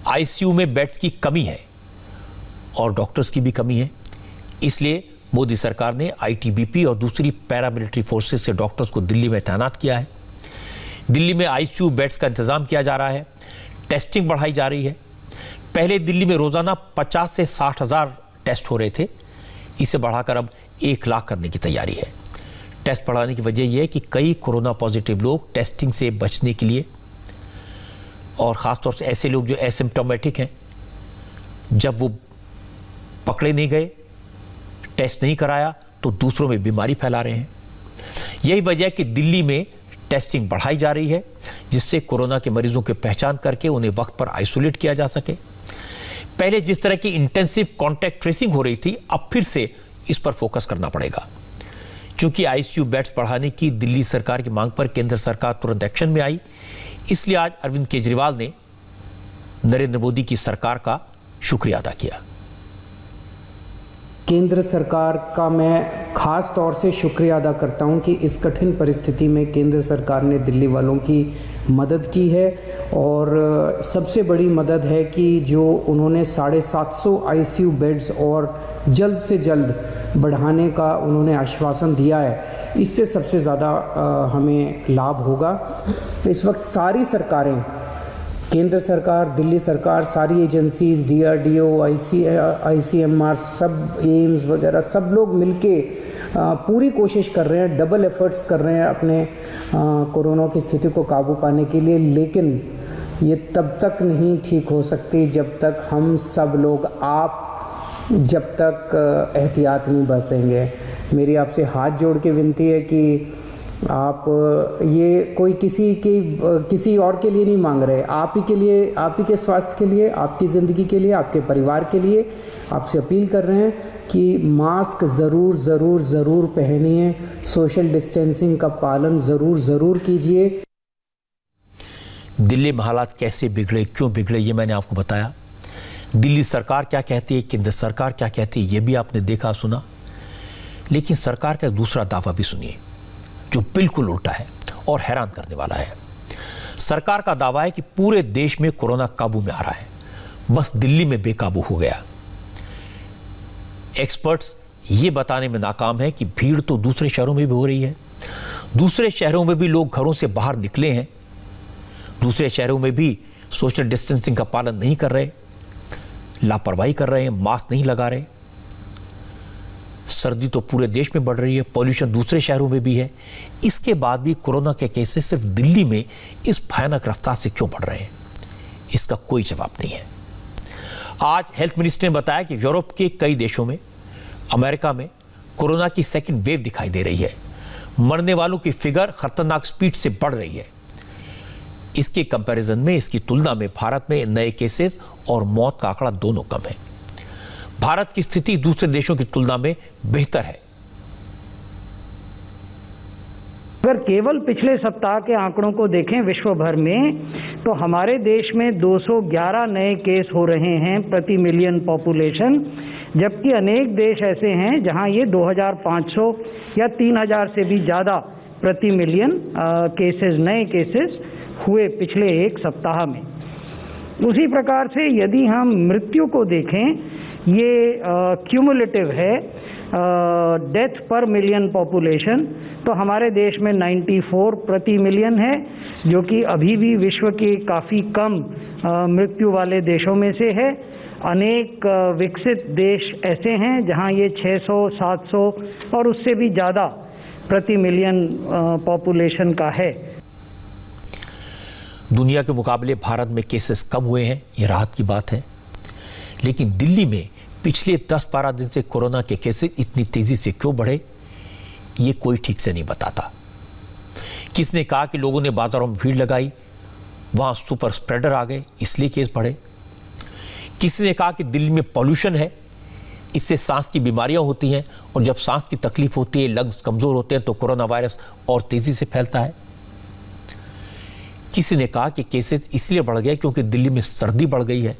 आईसीयू में बेड्स की कमी है और डॉक्टर्स की भी कमी है। इसलिए मोदी सरकार ने आईटीबीपी और दूसरी पैरामिलिट्री फोर्सेस से डॉक्टर्स को दिल्ली में तैनात किया है। दिल्ली में आईसीयू बेड्स का इंतजाम किया जा रहा है, टेस्टिंग बढ़ाई जा रही है। पहले दिल्ली में रोजाना 50 से 60 हज़ार टेस्ट हो रहे थे, इसे बढ़ाकर अब 1 लाख करने की तैयारी है। टेस्ट बढ़ाने की वजह यह है कि कई कोरोना पॉजिटिव लोग टेस्टिंग से बचने के लिए, और ख़ासतौर से ऐसे लोग जो एसिम्प्टोमेटिक हैं, जब वो पकड़े नहीं गए, टेस्ट नहीं कराया, तो दूसरों में बीमारी फैला रहे हैं। यही वजह है कि दिल्ली में टेस्टिंग बढ़ाई जा रही है, जिससे कोरोना के मरीजों की पहचान करके उन्हें वक्त पर आइसोलेट किया जा सके। पहले जिस तरह की इंटेंसिव कॉन्टैक्ट ट्रेसिंग हो रही थी, अब फिर से इस पर फोकस करना पड़ेगा। क्योंकि आईसीयू बेड्स बढ़ाने की दिल्ली सरकार की मांग पर केंद्र सरकार तुरंत एक्शन में आई, इसलिए आज अरविंद केजरीवाल ने नरेंद्र मोदी की सरकार का शुक्रिया अदा किया। केंद्र सरकार का मैं ख़ास तौर से शुक्रिया अदा करता हूं कि इस कठिन परिस्थिति में केंद्र सरकार ने दिल्ली वालों की मदद की है। और सबसे बड़ी मदद है कि जो उन्होंने 750 आईसीयू बेड्स और जल्द से जल्द बढ़ाने का उन्होंने आश्वासन दिया है, इससे सबसे ज़्यादा हमें लाभ होगा। इस वक्त सारी सरकारें, केंद्र सरकार, दिल्ली सरकार, सारी एजेंसीज, DRDO, ICMR, सब एम्स वगैरह सब लोग मिलके पूरी कोशिश कर रहे हैं, डबल एफर्ट्स कर रहे हैं अपने कोरोना की स्थिति को काबू पाने के लिए। लेकिन ये तब तक नहीं ठीक हो सकती जब तक हम सब लोग जब तक एहतियात नहीं बरतेंगे। मेरी आपसे हाथ जोड़ के विनती है कि आप ये कोई किसी और के लिए नहीं मांग रहे, आप ही के लिए, आप ही के स्वास्थ्य के लिए, आपकी ज़िंदगी के लिए, आपके परिवार के लिए आपसे अपील कर रहे हैं कि मास्क ज़रूर पहनिए, सोशल डिस्टेंसिंग का पालन ज़रूर कीजिए। दिल्ली में हालात कैसे बिगड़े, क्यों बिगड़े, ये मैंने आपको बताया। दिल्ली सरकार क्या कहती है, केंद्र सरकार क्या कहती है, ये भी आपने देखा सुना। लेकिन सरकार का दूसरा दावा भी सुनिए, जो बिल्कुल उल्टा है और हैरान करने वाला है। सरकार का दावा है कि पूरे देश में कोरोना काबू में आ रहा है, बस दिल्ली में बेकाबू हो गया। एक्सपर्ट्स ये बताने में नाकाम है कि भीड़ तो दूसरे शहरों में भी हो रही है। दूसरे शहरों में भी लोग घरों से बाहर निकले हैं, दूसरे शहरों में भी सोशल डिस्टेंसिंग का पालन नहीं कर रहे, लापरवाही कर रहे हैं, मास्क नहीं लगा रहे। सर्दी तो पूरे देश में बढ़ रही है, पॉल्यूशन दूसरे शहरों में भी है। इसके बाद भी कोरोना के केसेस सिर्फ दिल्ली में इस भयानक रफ्तार से क्यों बढ़ रहे हैं, इसका कोई जवाब नहीं है। आज हेल्थ मिनिस्टर ने बताया कि यूरोप के कई देशों में, अमेरिका में कोरोना की सेकंड वेव दिखाई दे रही है। मरने वालों की फिगर खतरनाक स्पीड से बढ़ रही है। इसके कंपैरिजन में, इसकी तुलना में भारत में नए केसेस और मौत का आंकड़ा दोनों कम है। भारत की स्थिति दूसरे देशों की तुलना में बेहतर है। अगर केवल पिछले सप्ताह के आंकड़ों को देखें विश्व भर में, तो हमारे देश में 211 नए केस हो रहे हैं प्रति मिलियन पॉपुलेशन, जबकि अनेक देश ऐसे हैं जहां ये 2500 या 3000 से भी ज़्यादा प्रति मिलियन केसेस, नए केसेस हुए पिछले एक सप्ताह में। उसी प्रकार से यदि हम मृत्यु को देखें, ये क्यूमुलेटिव है, डेथ पर मिलियन पॉपुलेशन, तो हमारे देश में 94 प्रति मिलियन है, जो कि अभी भी विश्व के काफ़ी कम मृत्यु वाले देशों में से है। अनेक विकसित देश ऐसे हैं जहां ये 600, 700 और उससे भी ज़्यादा प्रति मिलियन पॉपुलेशन का है। दुनिया के मुकाबले भारत में केसेस कम हुए हैं, ये राहत की बात है। लेकिन दिल्ली में पिछले 10-12 दिन से कोरोना के केसेस इतनी तेजी से क्यों बढ़े, ये कोई ठीक से नहीं बताता। किसने कहा कि लोगों ने बाजारों में भीड़ लगाई, वहां सुपर स्प्रेडर आ गए, इसलिए केस बढ़े। किसी ने कहा कि दिल्ली में पॉल्यूशन है, इससे सांस की बीमारियां होती हैं, और जब सांस की तकलीफ होती है, लंग्स कमजोर होते हैं, तो कोरोना वायरस और तेजी से फैलता है। किसी ने कहा कि केसेस इसलिए बढ़ गए क्योंकि दिल्ली में सर्दी बढ़ गई है।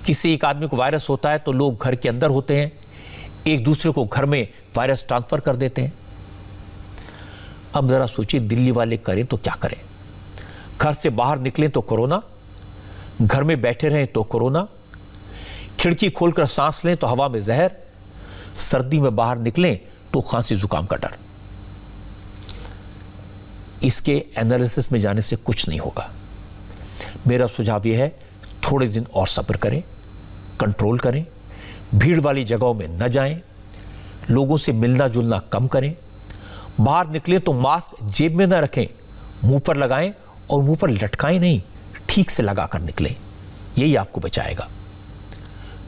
किसी एक आदमी को वायरस होता है तो लोग घर के अंदर होते हैं, एक दूसरे को घर में वायरस ट्रांसफर कर देते हैं। अब जरा सोचिए, दिल्ली वाले करें तो क्या करें? घर से बाहर निकलें तो कोरोना, घर में बैठे रहें तो कोरोना, खिड़की खोलकर सांस लें तो हवा में जहर, सर्दी में बाहर निकलें तो खांसी जुकाम का डर। इसके एनालिसिस में जाने से कुछ नहीं होगा। मेरा सुझाव यह है, थोड़े दिन और सब्र करें, कंट्रोल करें, भीड़ वाली जगहों में न जाएं, लोगों से मिलना जुलना कम करें, बाहर निकलें तो मास्क जेब में न रखें, मुंह पर लगाएं और मुंह पर लटकाएं नहीं, ठीक से लगाकर निकलें, यही आपको बचाएगा।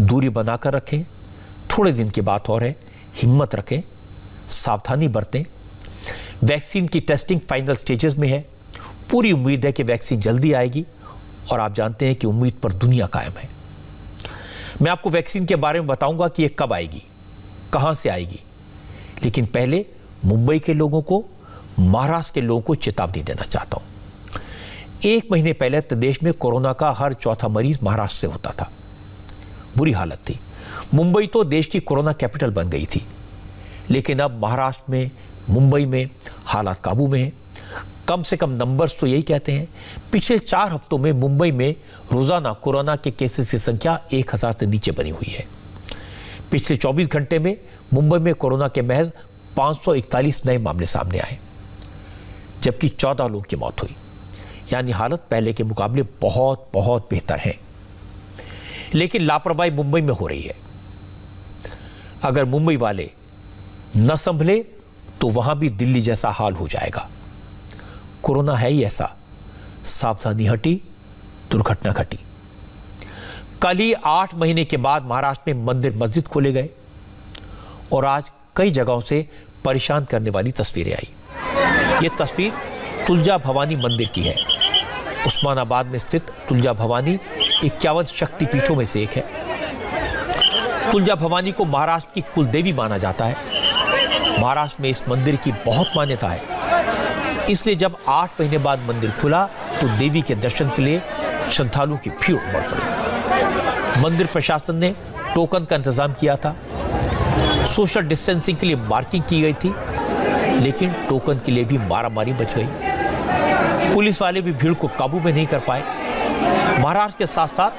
दूरी बनाकर रखें, थोड़े दिन की बात और है, हिम्मत रखें, सावधानी बरतें। वैक्सीन की टेस्टिंग फाइनल स्टेजेस में है, पूरी उम्मीद है कि वैक्सीन जल्दी आएगी और आप जानते हैं कि उम्मीद पर दुनिया कायम है। मैं आपको वैक्सीन के बारे में बताऊंगा कि ये कब आएगी, कहां से आएगी, लेकिन पहले मुंबई के लोगों को, महाराष्ट्र के लोगों को चेतावनी देना चाहता हूं। 1 महीने पहले प्रदेश में कोरोना का हर चौथा मरीज महाराष्ट्र से होता था। बुरी हालत थी। मुंबई तो देश की कोरोना कैपिटल बन गई थी, लेकिन अब महाराष्ट्र में, मुंबई में हालात काबू में है। कम से कम नंबर्स तो यही कहते हैं। पिछले 4 हफ्तों में मुंबई में रोजाना कोरोना के केसेस की संख्या 1000 से नीचे बनी हुई है। पिछले 24 घंटे में मुंबई में कोरोना के महज 541 नए मामले सामने आए, जबकि 14 लोगों की मौत हुई। यानी हालत पहले के मुकाबले बहुत बहुत बेहतर है, लेकिन लापरवाही मुंबई में हो रही है। अगर मुंबई वाले न संभले तो वहां भी दिल्ली जैसा हाल हो जाएगा। कोरोना है ही ऐसा, सावधानी हटी, दुर्घटना घटी। कल ही 8 महीने के बाद महाराष्ट्र में मंदिर मस्जिद खोले गए और आज कई जगहों से परेशान करने वाली तस्वीरें आई। ये तस्वीर तुलजा भवानी मंदिर की है। उस्मानाबाद में स्थित तुलजा भवानी 51 शक्तिपीठों में से एक है। तुलजा भवानी को महाराष्ट्र की कुलदेवी माना जाता है। महाराष्ट्र में इस मंदिर की बहुत मान्यता है, इसलिए जब 8 महीने बाद मंदिर खुला तो देवी के दर्शन के लिए श्रद्धालुओं की भीड़ उमड़ पड़ी। मंदिर प्रशासन ने टोकन का इंतजाम किया था। सोशल डिस्टेंसिंग के लिए मार्किंग की गई थी, लेकिन टोकन के लिए भी मारामारी मच गई। पुलिस वाले भी भीड़ को काबू में नहीं कर पाए। महाराष्ट्र के साथ साथ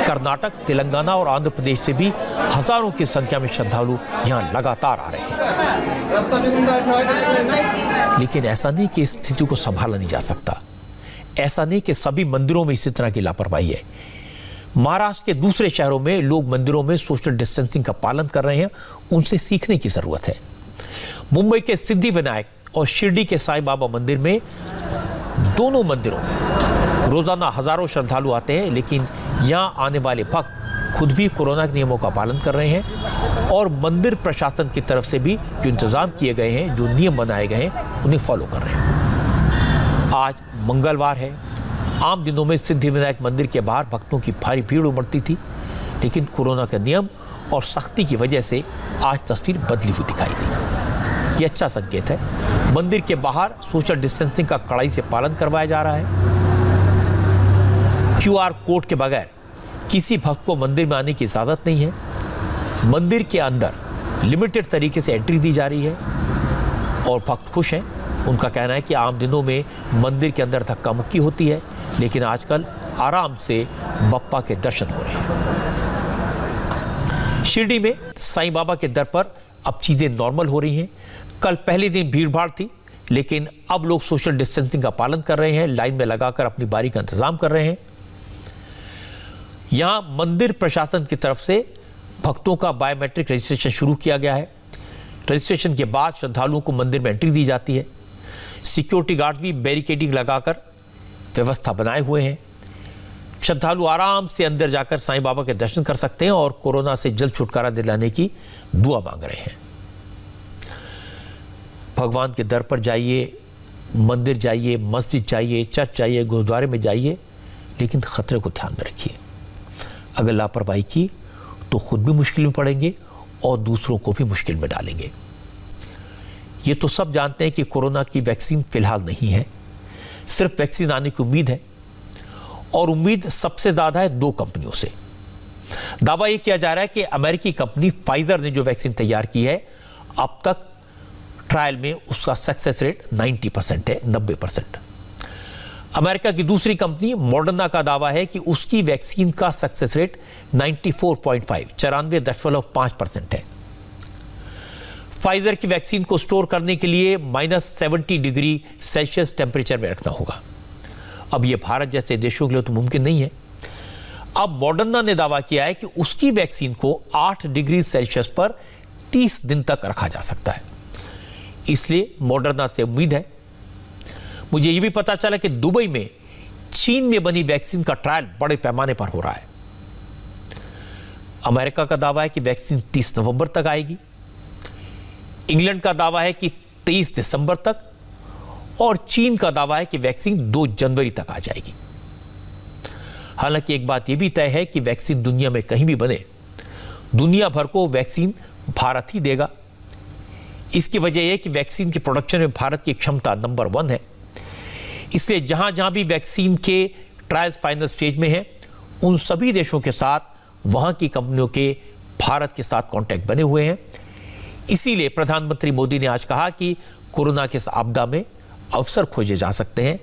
कर्नाटक, तेलंगाना और आंध्र प्रदेश से भी हजारों की संख्या में श्रद्धालु यहां लगातार आ रहे हैं। लेकिन ऐसा नहीं कि इस स्थिति को संभाला नहीं जा सकता। ऐसा नहीं कि सभी मंदिरों में इसी तरह की लापरवाही है। महाराष्ट्र के दूसरे शहरों में लोग मंदिरों में सोशल डिस्टेंसिंग का पालन कर रहे हैं, उनसे सीखने की जरूरत है। मुंबई के सिद्धिविनायक और शिरडी के साईं बाबा मंदिर में, दोनों मंदिरों में रोजाना हजारों श्रद्धालु आते हैं, लेकिन यहां आने वाले भक्त खुद भी कोरोना के नियमों का पालन कर रहे हैं और मंदिर प्रशासन की तरफ से भी जो इंतजाम किए गए हैं, जो नियम बनाए गए हैं, उन्हें फॉलो कर रहे हैं। आज मंगलवार है। आम दिनों में सिद्धिविनायक मंदिर के बाहर भक्तों की भारी भीड़ उमड़ती थी, लेकिन कोरोना के नियम और सख्ती की वजह से आज तस्वीर बदली हुई दिखाई दी। ये अच्छा संकेत है। मंदिर के बाहर सोशल डिस्टेंसिंग का कड़ाई से पालन करवाया जा रहा है। QR कोड के बगैर किसी भक्त को मंदिर में आने की इजाजत नहीं है। मंदिर के अंदर लिमिटेड तरीके से एंट्री दी जा रही है और भक्त खुश हैं। उनका कहना है कि आम दिनों में मंदिर के अंदर धक्का मुक्की होती है, लेकिन आजकल आराम से बप्पा के दर्शन हो रहे हैं। शिरडी में साईं बाबा के दर पर अब चीजें नॉर्मल हो रही हैं। कल पहले दिन भीड़भाड़ थी, लेकिन अब लोग सोशल डिस्टेंसिंग का पालन कर रहे हैं, लाइन में लगाकर अपनी बारी का इंतजाम कर रहे हैं। यहां मंदिर प्रशासन की तरफ से भक्तों का बायोमेट्रिक रजिस्ट्रेशन शुरू किया गया है। रजिस्ट्रेशन के बाद श्रद्धालुओं को मंदिर में एंट्री दी जाती है। सिक्योरिटी गार्ड्स भी बैरिकेडिंग लगाकर व्यवस्था बनाए हुए हैं। श्रद्धालु आराम से अंदर जाकर साईं बाबा के दर्शन कर सकते हैं और कोरोना से जल्द छुटकारा दिलाने की दुआ मांग रहे हैं। भगवान के दर पर जाइए, मंदिर जाइए, मस्जिद जाइए, चर्च जाइए, गुरुद्वारे में जाइए, लेकिन खतरे को ध्यान में रखिए। अगर लापरवाही की तो खुद भी मुश्किल में पड़ेंगे और दूसरों को भी मुश्किल में डालेंगे। ये तो सब जानते हैं कि कोरोना की वैक्सीन फिलहाल नहीं है, सिर्फ वैक्सीन आने की उम्मीद है, और उम्मीद सबसे ज्यादा है 2 कंपनियों से। दावा यह किया जा रहा है कि अमेरिकी कंपनी फाइजर ने जो वैक्सीन तैयार की है, अब तक ट्रायल में उसका सक्सेस रेट 90% है, 90%। अमेरिका की दूसरी कंपनी मॉडर्ना का दावा है कि उसकी वैक्सीन का सक्सेस रेट 94.5, 94.5% है। फाइजर की वैक्सीन को स्टोर करने के लिए -70 डिग्री सेल्सियस टेम्परेचर में रखना होगा। अब यह भारत जैसे देशों के लिए तो मुमकिन नहीं है। अब मॉडर्ना ने दावा किया है कि उसकी वैक्सीन को 8 डिग्री सेल्सियस पर 30 दिन तक रखा जा सकता है। इसलिए मॉडर्ना से उम्मीद है। मुझे यह भी पता चला कि दुबई में चीन में बनी वैक्सीन का ट्रायल बड़े पैमाने पर हो रहा है। अमेरिका का दावा है कि वैक्सीन 30 नवंबर तक आएगी। इंग्लैंड का दावा है कि 23 दिसंबर तक, और चीन का दावा है कि वैक्सीन 2 जनवरी तक आ जाएगी। हालांकि एक बात यह भी तय है कि वैक्सीन दुनिया में कहीं भी बने, दुनिया भर को वैक्सीन भारत ही देगा। इसकी वजह यह कि वैक्सीन के प्रोडक्शन में भारत की क्षमता नंबर 1 है। इसलिए जहां जहां भी वैक्सीन के ट्रायल्स फाइनल स्टेज में हैं, उन सभी देशों के साथ वहां की कंपनियों के भारत के साथ कॉन्टैक्ट बने हुए हैं। इसीलिए प्रधानमंत्री मोदी ने आज कहा कि कोरोना के इस आपदा में अवसर खोजे जा सकते हैं।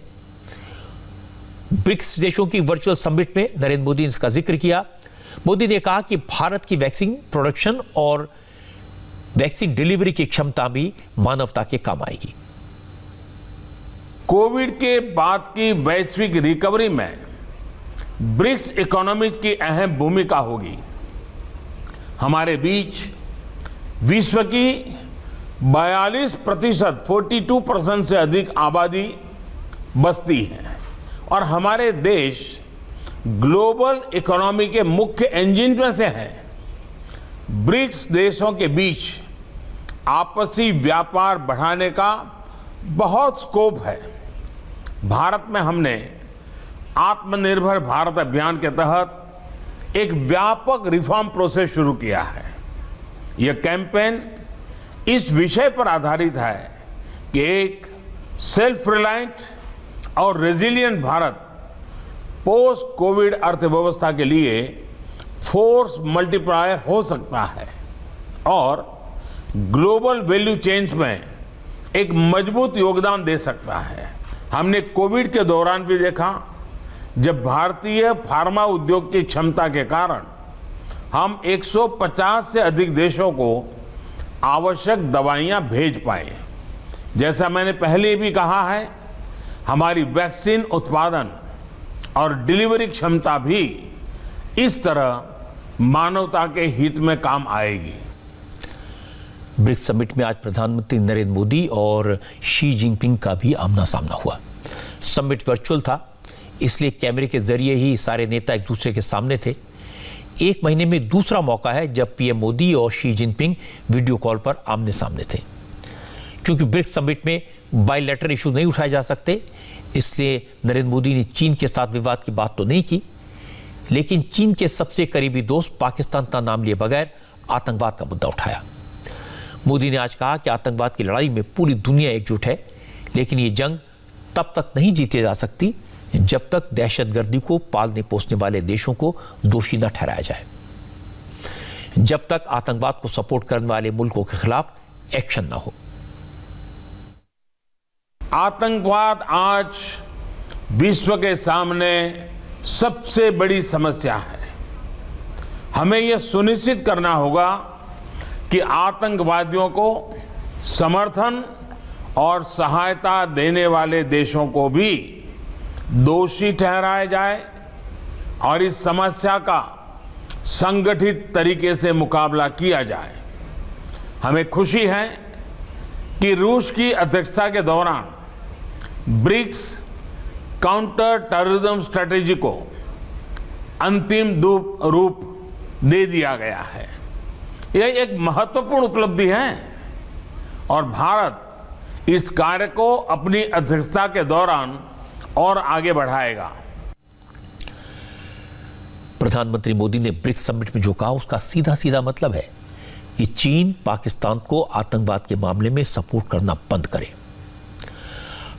ब्रिक्स देशों की वर्चुअल समिट में नरेंद्र मोदी ने इसका जिक्र किया। मोदी ने कहा कि भारत की वैक्सीन प्रोडक्शन और वैक्सीन डिलीवरी की क्षमता भी मानवता के काम आएगी। कोविड के बाद की वैश्विक रिकवरी में ब्रिक्स इकोनॉमीज की अहम भूमिका होगी। हमारे बीच विश्व की 42%, 42% से अधिक आबादी बसती है और हमारे देश ग्लोबल इकोनॉमी के मुख्य इंजन में से हैं। ब्रिक्स देशों के बीच आपसी व्यापार बढ़ाने का बहुत स्कोप है। भारत में हमने आत्मनिर्भर भारत अभियान के तहत एक व्यापक रिफॉर्म प्रोसेस शुरू किया है। यह कैंपेन इस विषय पर आधारित है कि एक सेल्फ रिलायंट और रेजिलिएंट भारत पोस्ट कोविड अर्थव्यवस्था के लिए फोर्स मल्टीप्लायर हो सकता है और ग्लोबल वैल्यू चेन्स में एक मजबूत योगदान दे सकता है। हमने कोविड के दौरान भी देखा, जब भारतीय फार्मा उद्योग की क्षमता के कारण हम 150 से अधिक देशों को आवश्यक दवाइयां भेज पाए। जैसा मैंने पहले भी कहा है, हमारी वैक्सीन उत्पादन और डिलीवरी क्षमता भी इस तरह मानवता के हित में काम आएगी। ब्रिक्स समिट में आज प्रधानमंत्री नरेंद्र मोदी और शी जिनपिंग का भी आमना सामना हुआ। समिट वर्चुअल था, इसलिए कैमरे के जरिए ही सारे नेता एक दूसरे के सामने थे। एक महीने में दूसरा मौका है जब पीएम मोदी और शी जिनपिंग वीडियो कॉल पर आमने सामने थे। क्योंकि ब्रिक्स समिट में बायलैटरल इशू नहीं उठाए जा सकते, इसलिए नरेंद्र मोदी ने चीन के साथ विवाद की बात तो नहीं की, लेकिन चीन के सबसे करीबी दोस्त पाकिस्तान का नाम लिए बगैर आतंकवाद का मुद्दा उठाया। मोदी ने आज कहा कि आतंकवाद की लड़ाई में पूरी दुनिया एकजुट है, लेकिन ये जंग तब तक नहीं जीती जा सकती जब तक दहशतगर्दी को पालने पोसने वाले देशों को दोषी न ठहराया जाए, जब तक आतंकवाद को सपोर्ट करने वाले मुल्कों के खिलाफ एक्शन न हो। आतंकवाद आज विश्व के सामने सबसे बड़ी समस्या है। हमें यह सुनिश्चित करना होगा कि आतंकवादियों को समर्थन और सहायता देने वाले देशों को भी दोषी ठहराया जाए और इस समस्या का संगठित तरीके से मुकाबला किया जाए। हमें खुशी है कि रूस की अध्यक्षता के दौरान ब्रिक्स काउंटर टेररिज्म स्ट्रेटेजी को अंतिम रूप दे दिया गया है। यह एक महत्वपूर्ण उपलब्धि है और भारत इस कार्य को अपनी अध्यक्षता के दौरान और आगे बढ़ाएगा। प्रधानमंत्री मोदी ने ब्रिक्स समिट में जो कहा, उसका सीधा सीधा मतलब है कि चीन पाकिस्तान को आतंकवाद के मामले में सपोर्ट करना बंद करे।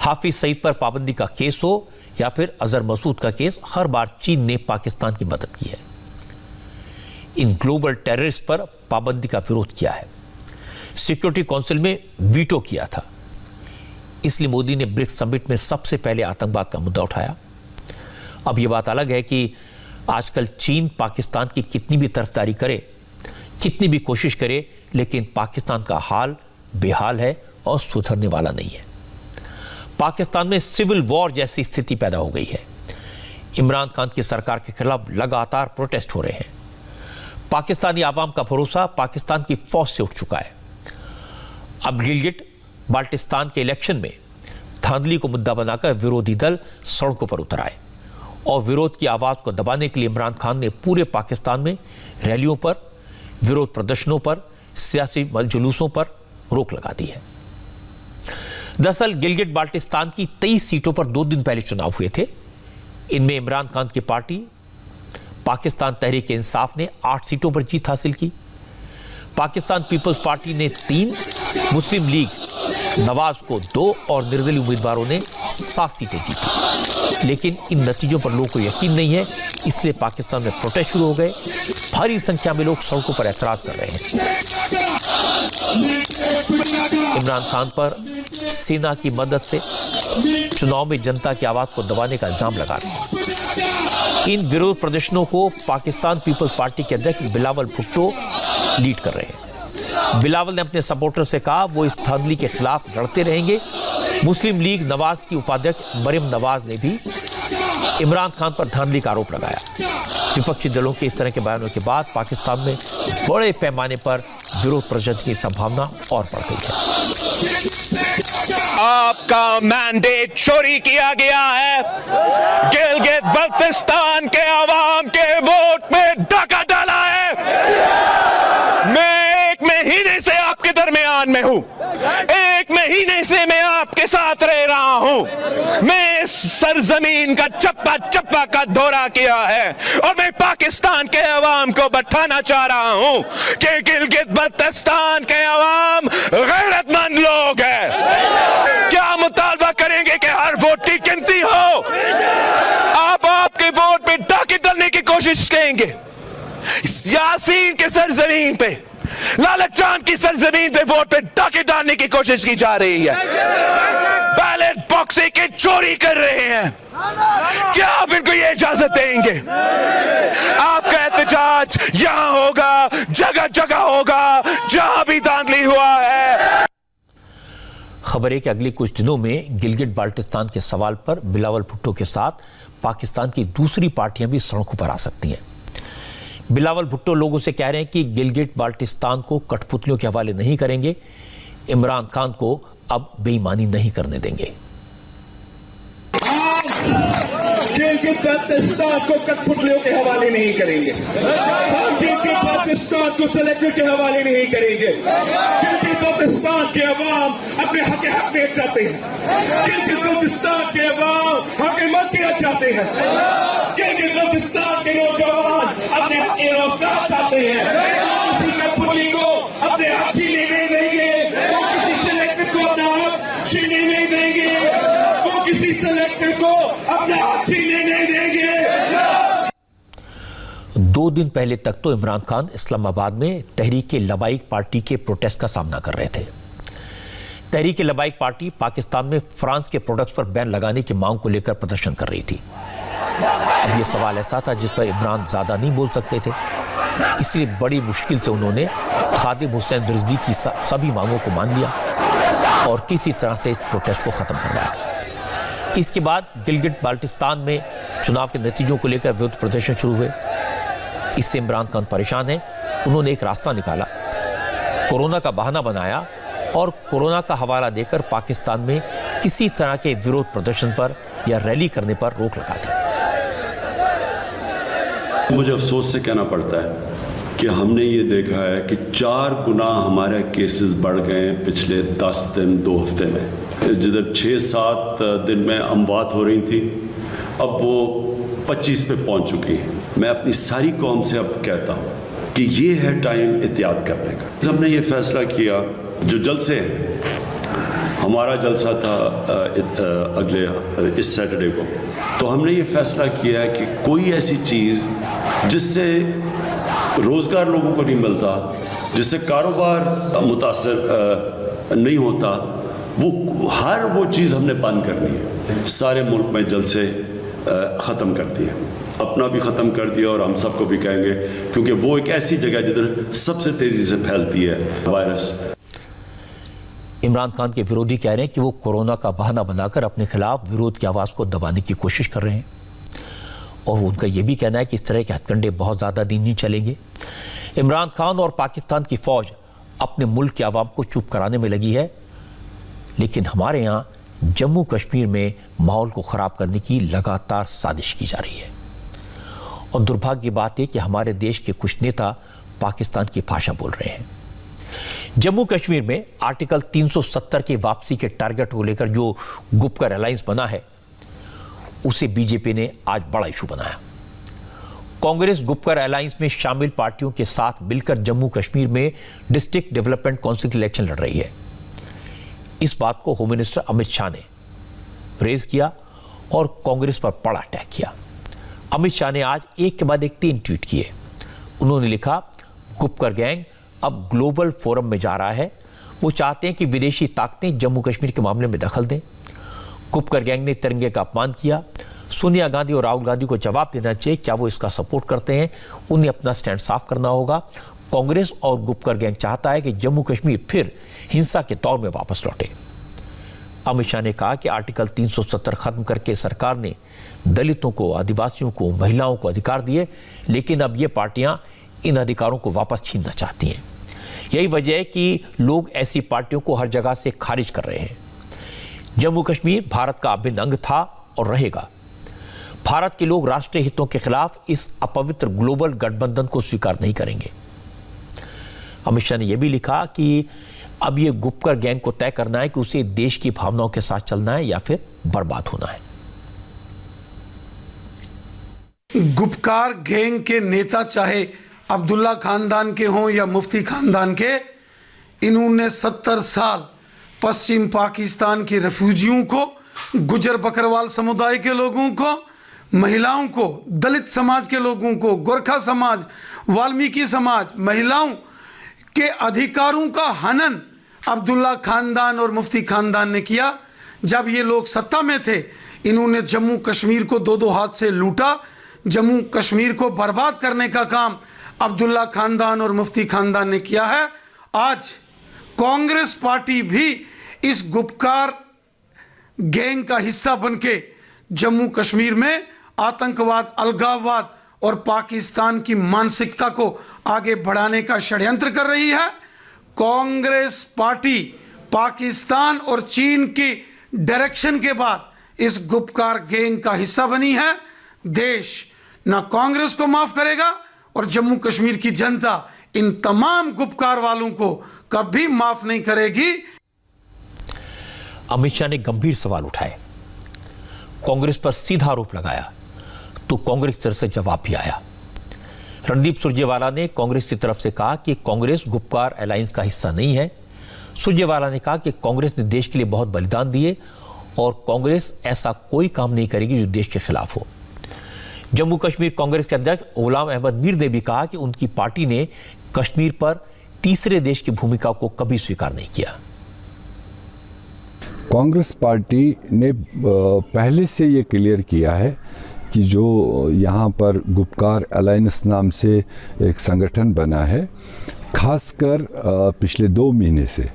हाफिज सईद पर पाबंदी का केस हो या फिर अजहर मसूद का केस, हर बार चीन ने पाकिस्तान की मदद की है। इन ग्लोबल टेररिस्ट पर पाबंदी का विरोध किया है, सिक्योरिटी काउंसिल में वीटो किया था। इसलिए मोदी ने ब्रिक्स समिट में सबसे पहले आतंकवाद का मुद्दा उठाया। अब यह बात अलग है कि आजकल चीन पाकिस्तान की कितनी भी तरफदारी करे, कितनी भी कोशिश करे, लेकिन पाकिस्तान का हाल बेहाल है और सुधरने वाला नहीं है। पाकिस्तान में सिविल वॉर जैसी स्थिति पैदा हो गई है। इमरान खान की सरकार के खिलाफ लगातार प्रोटेस्ट हो रहे हैं। पाकिस्तानी आवाम का भरोसा पाकिस्तान की फौज से उठ चुका है। अब गिलगिट बाल्टिस्तान के इलेक्शन में धांधली को मुद्दा बनाकर विरोधी दल सड़कों पर उतर आए और विरोध की आवाज को दबाने के लिए इमरान खान ने पूरे पाकिस्तान में रैलियों पर, विरोध प्रदर्शनों पर, सियासी जुलूसों पर रोक लगा दी है। दरअसल गिलगिट बाल्टिस्तान की 23 सीटों पर 2 दिन पहले चुनाव हुए थे। इनमें इमरान खान की पार्टी पाकिस्तान तहरीक इंसाफ ने 8 सीटों पर जीत हासिल की। पाकिस्तान पीपल्स पार्टी ने 3, मुस्लिम लीग नवाज को 2 और निर्दलीय उम्मीदवारों ने 7 सीटें जीती। लेकिन इन नतीजों पर लोगों को यकीन नहीं है, इसलिए पाकिस्तान में प्रोटेस्ट शुरू हो गए। भारी संख्या में लोग सड़कों पर एतराज कर रहे हैं। इमरान खान पर सेना की मदद से चुनाव में जनता की आवाज को दबाने का इल्जाम लगा रहे हैं। इन विरोध प्रदर्शनों को पाकिस्तान पीपल्स पार्टी के अध्यक्ष बिलावल भुट्टो लीड कर रहे हैं। बिलावल ने अपने सपोर्टर से कहा वो इस धांधली के खिलाफ लड़ते रहेंगे। मुस्लिम लीग नवाज की उपाध्यक्ष मरियम नवाज ने भी इमरान खान पर धांधली का आरोप लगाया। विपक्षी दलों के इस तरह के बयानों के बाद पाकिस्तान में बड़े पैमाने पर विरोध प्रदर्शन की संभावना और बढ़ गई है। आपका मैंडेट चोरी किया गया है। गिलगित बल्तिस्तान के अवाम के वोट में डाका डाला है। मैं 1 महीने से आपके दरमियान में हूं। 1 महीने से मैं आपके साथ रह रहा हूं। मैं इस सरजमीन का चप्पा चप्पा का दौरा किया है और मैं पाकिस्तान के अवाम को बताना चाह रहा हूं कि गिलगित बल्तिस्तान के अवाम गैरतमंद लोग हैं। क्या मुतालबा करेंगे कि हर वोट की गिनती हो? आप आपके वोट पे डाके डालने की कोशिश करेंगे। यासीन के सरजमीन पे, लालच चांद की सरजमीन पे वोट पे डाके डालने की कोशिश की जा रही है। बैलेट बॉक्स की चोरी कर रहे हैं। क्या आप इनको ये इजाजत देंगे? आपका एहतजाज यहां होगा, जगह जगह होगा जहां भी धांधली हुआ है। खबर है कि अगले कुछ दिनों में गिलगिट बाल्टिस्तान के सवाल पर बिलावल भुट्टो के साथ पाकिस्तान की दूसरी पार्टियां भी सड़कों पर आ सकती हैं। बिलावल भुट्टो लोगों से कह रहे हैं कि गिलगिट बाल्टिस्तान को कठपुतलियों के हवाले नहीं करेंगे, इमरान खान को अब बेईमानी नहीं करने देंगे। गिलगित बाल्टिस्तान को कठपुतलियों के हवाले नहीं करेंगे। गिलगित बाल्टिस्तान को सेलेक्टर के हवाले नहीं करेंगे। गिलगित बाल्टिस्तान के अवाम अपने हक में चाहते हैं। गिलगित बाल्टिस्तान के अवाम हक मत चाहते हैं। गिलगित बाल्टिस्तान के नौजवान अपने हक के रोजगार चाहते हैं। किसी कठपुतली को अपने हक छीनने नहीं देंगे। वो किसी सेलेक्टर को अपना हक छीनने नहीं देंगे। वो किसी सेलेक्टर को अपना हक छीनने नहीं देंगे। 2 दिन पहले तक तो इमरान खान इस्लामाबाद में तहरीक लबाइक पार्टी के प्रोटेस्ट का सामना कर रहे थे। तहरीक लबाइक पार्टी पाकिस्तान में फ्रांस के प्रोडक्ट्स पर बैन लगाने की मांग को लेकर प्रदर्शन कर रही थी। अब यह सवाल ऐसा था जिस पर इमरान ज्यादा नहीं बोल सकते थे, इसलिए बड़ी मुश्किल से उन्होंने खादिम हुसैन रिजवी की सभी मांगों को मान लिया और किसी तरह से इस प्रोटेस्ट को खत्म करवाया। इसके बाद गिलगिट बाल्टिस्तान में चुनाव के नतीजों को लेकर विरोध प्रदर्शन शुरू हुए। इससे इमरान खान परेशान है। उन्होंने एक रास्ता निकाला, कोरोना का बहाना बनाया और कोरोना का हवाला देकर पाकिस्तान में किसी तरह के विरोध प्रदर्शन पर या रैली करने पर रोक लगा दी। मुझे अफसोस से कहना पड़ता है कि हमने ये देखा है कि 4 गुना हमारे केसेस बढ़ गए हैं पिछले 10 दिन 2 हफ्ते में। जिधर 6-7 दिन में अमवात हो रही थी, अब वो 25 पे पहुंच चुकी है। मैं अपनी सारी कौम से अब कहता हूँ कि ये है टाइम एहतियात करने का। हमने ये फैसला किया, जो जलसे हमारा जलसा था अगले इस सैटरडे को, तो हमने ये फैसला किया है कि कोई ऐसी चीज़ जिससे रोज़गार लोगों को नहीं मिलता, जिससे कारोबार मुतासर नहीं होता, हर वो चीज़ हमने बंद करनी है। सारे मुल्क में जलसे ख़त्म कर दिए, अपना भी ख़त्म कर दिया और हम सबको भी कहेंगे, क्योंकि वो एक ऐसी जगह जिधर सबसे तेज़ी से फैलती है वायरस। इमरान खान के विरोधी कह रहे हैं कि वो कोरोना का बहाना बनाकर अपने खिलाफ विरोध की आवाज़ को दबाने की कोशिश कर रहे हैं और उनका यह भी कहना है कि इस तरह के हथकंडे बहुत ज़्यादा दिन नहीं चलेंगे। इमरान खान और पाकिस्तान की फ़ौज अपने मुल्क के आवाम को चुप कराने में लगी है, लेकिन हमारे यहाँ जम्मू कश्मीर में माहौल को खराब करने की लगातार साजिश की जा रही है। और दुर्भाग्य की बात है कि हमारे देश के कुछ नेता पाकिस्तान की भाषा बोल रहे हैं। जम्मू कश्मीर में आर्टिकल 370 के वापसी के टारगेट को लेकर जो गुपकर अलायंस बना है, उसे बीजेपी ने आज बड़ा इशू बनाया। कांग्रेस गुपकर अलायंस में शामिल पार्टियों के साथ मिलकर जम्मू कश्मीर में डिस्ट्रिक्ट डेवलपमेंट काउंसिल की इलेक्शन लड़ रही है। इस बात को होम मिनिस्टर अमित शाह ने रेज किया और कांग्रेस पर बड़ा अटैक किया। अमित शाह ने आज एक के बाद एक 3 ट्वीट किए। उन्होंने लिखा, गुपकर गैंग अब ग्लोबल फोरम में जा रहा है। वो चाहते हैं कि विदेशी ताकतें जम्मू कश्मीर के मामले में दखल दें। गुपकर गैंग ने तिरंगे का अपमान किया। सोनिया गांधी और राहुल गांधी को जवाब देना चाहिए, क्या वो इसका सपोर्ट करते हैं? उन्हें अपना स्टैंड साफ करना होगा। कांग्रेस और गुपकर गैंग चाहता है कि जम्मू कश्मीर फिर हिंसा के दौर में वापस लौटे। अमित शाह ने कहा कि आर्टिकल 370 खत्म करके सरकार ने दलितों को, आदिवासियों को, महिलाओं को अधिकार दिए, लेकिन अब ये पार्टियां इन अधिकारों को वापस छीनना चाहती हैं। यही वजह है कि लोग ऐसी पार्टियों को हर जगह से खारिज कर रहे हैं। जम्मू कश्मीर भारत का अभिन्न अंग था और रहेगा। भारत के लोग राष्ट्रीय हितों के खिलाफ इस अपवित्र ग्लोबल गठबंधन को स्वीकार नहीं करेंगे। अमित शाह ने यह भी लिखा कि अब यह गुपकर गैंग को तय करना है कि उसे देश की भावनाओं के साथ चलना है या फिर बर्बाद होना है। गुपकार गैंग के नेता चाहे अब्दुल्ला खानदान के हों या मुफ्ती खानदान के, इन्होंने 70 साल पश्चिम पाकिस्तान के रेफ्यूजियों को, गुजर बकरवाल समुदाय के लोगों को, महिलाओं को, दलित समाज के लोगों को, गोरखा समाज, वाल्मीकि समाज, महिलाओं के अधिकारों का हनन अब्दुल्ला खानदान और मुफ्ती खानदान ने किया। जब ये लोग सत्ता में थे, इन्होंने जम्मू कश्मीर को 2-2 हाथ से लूटा। जम्मू कश्मीर को बर्बाद करने का काम अब्दुल्ला खानदान और मुफ्ती खानदान ने किया है। आज कांग्रेस पार्टी भी इस गुपकार गैंग का हिस्सा बनके जम्मू कश्मीर में आतंकवाद, अलगाववाद और पाकिस्तान की मानसिकता को आगे बढ़ाने का षड्यंत्र कर रही है। कांग्रेस पार्टी पाकिस्तान और चीन की डायरेक्शन के बाद इस गुपकार गैंग का हिस्सा बनी है। देश ना कांग्रेस को माफ करेगा और जम्मू कश्मीर की जनता इन तमाम गुपकार वालों को कभी माफ नहीं करेगी। अमित शाह ने गंभीर सवाल उठाए, कांग्रेस पर सीधा आरोप लगाया, तो कांग्रेस की तरफ से जवाब भी आया। रणदीप सुरजेवाला ने कांग्रेस की तरफ से कहा कि कांग्रेस गुपकार अलायंस का हिस्सा नहीं है। सुरजेवाला ने कहा कि कांग्रेस ने देश के लिए बहुत बलिदान दिए और कांग्रेस ऐसा कोई काम नहीं करेगी जो देश के खिलाफ हो। जम्मू कश्मीर कांग्रेस के अध्यक्ष गुलाम अहमद मीर ने भी कहा कि उनकी पार्टी ने कश्मीर पर तीसरे देश की भूमिका को कभी स्वीकार नहीं किया। कांग्रेस पार्टी ने पहले से ये क्लियर किया है कि जो यहाँ पर गुपकार अलायंस नाम से एक संगठन बना है, खासकर पिछले 2 महीने से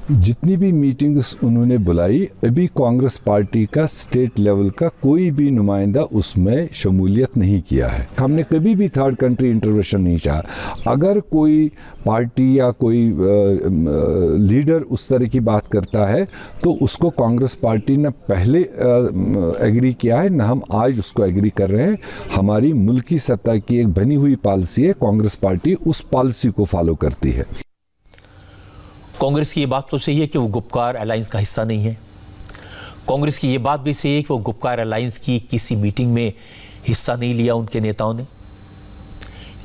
जितनी भी मीटिंग्स उन्होंने बुलाई, अभी कांग्रेस पार्टी का स्टेट लेवल का कोई भी नुमाइंदा उसमें शमूलियत नहीं किया है। हमने कभी भी थर्ड कंट्री इंटरवेंशन नहीं चाहा। अगर कोई पार्टी या कोई लीडर उस तरह की बात करता है तो उसको कांग्रेस पार्टी ने पहले एग्री किया है, ना हम आज उसको एग्री कर रहे हैं। हमारी मुल्की सत्ता की एक बनी हुई पॉलिसी है, कांग्रेस पार्टी उस पॉलिसी को फॉलो करती है। कांग्रेस की ये बात तो सही है कि वो गुपकार अलायंस का हिस्सा नहीं है। कांग्रेस की ये बात भी सही है कि वो गुपकार अलायंस की किसी मीटिंग में हिस्सा नहीं लिया उनके नेताओं ने।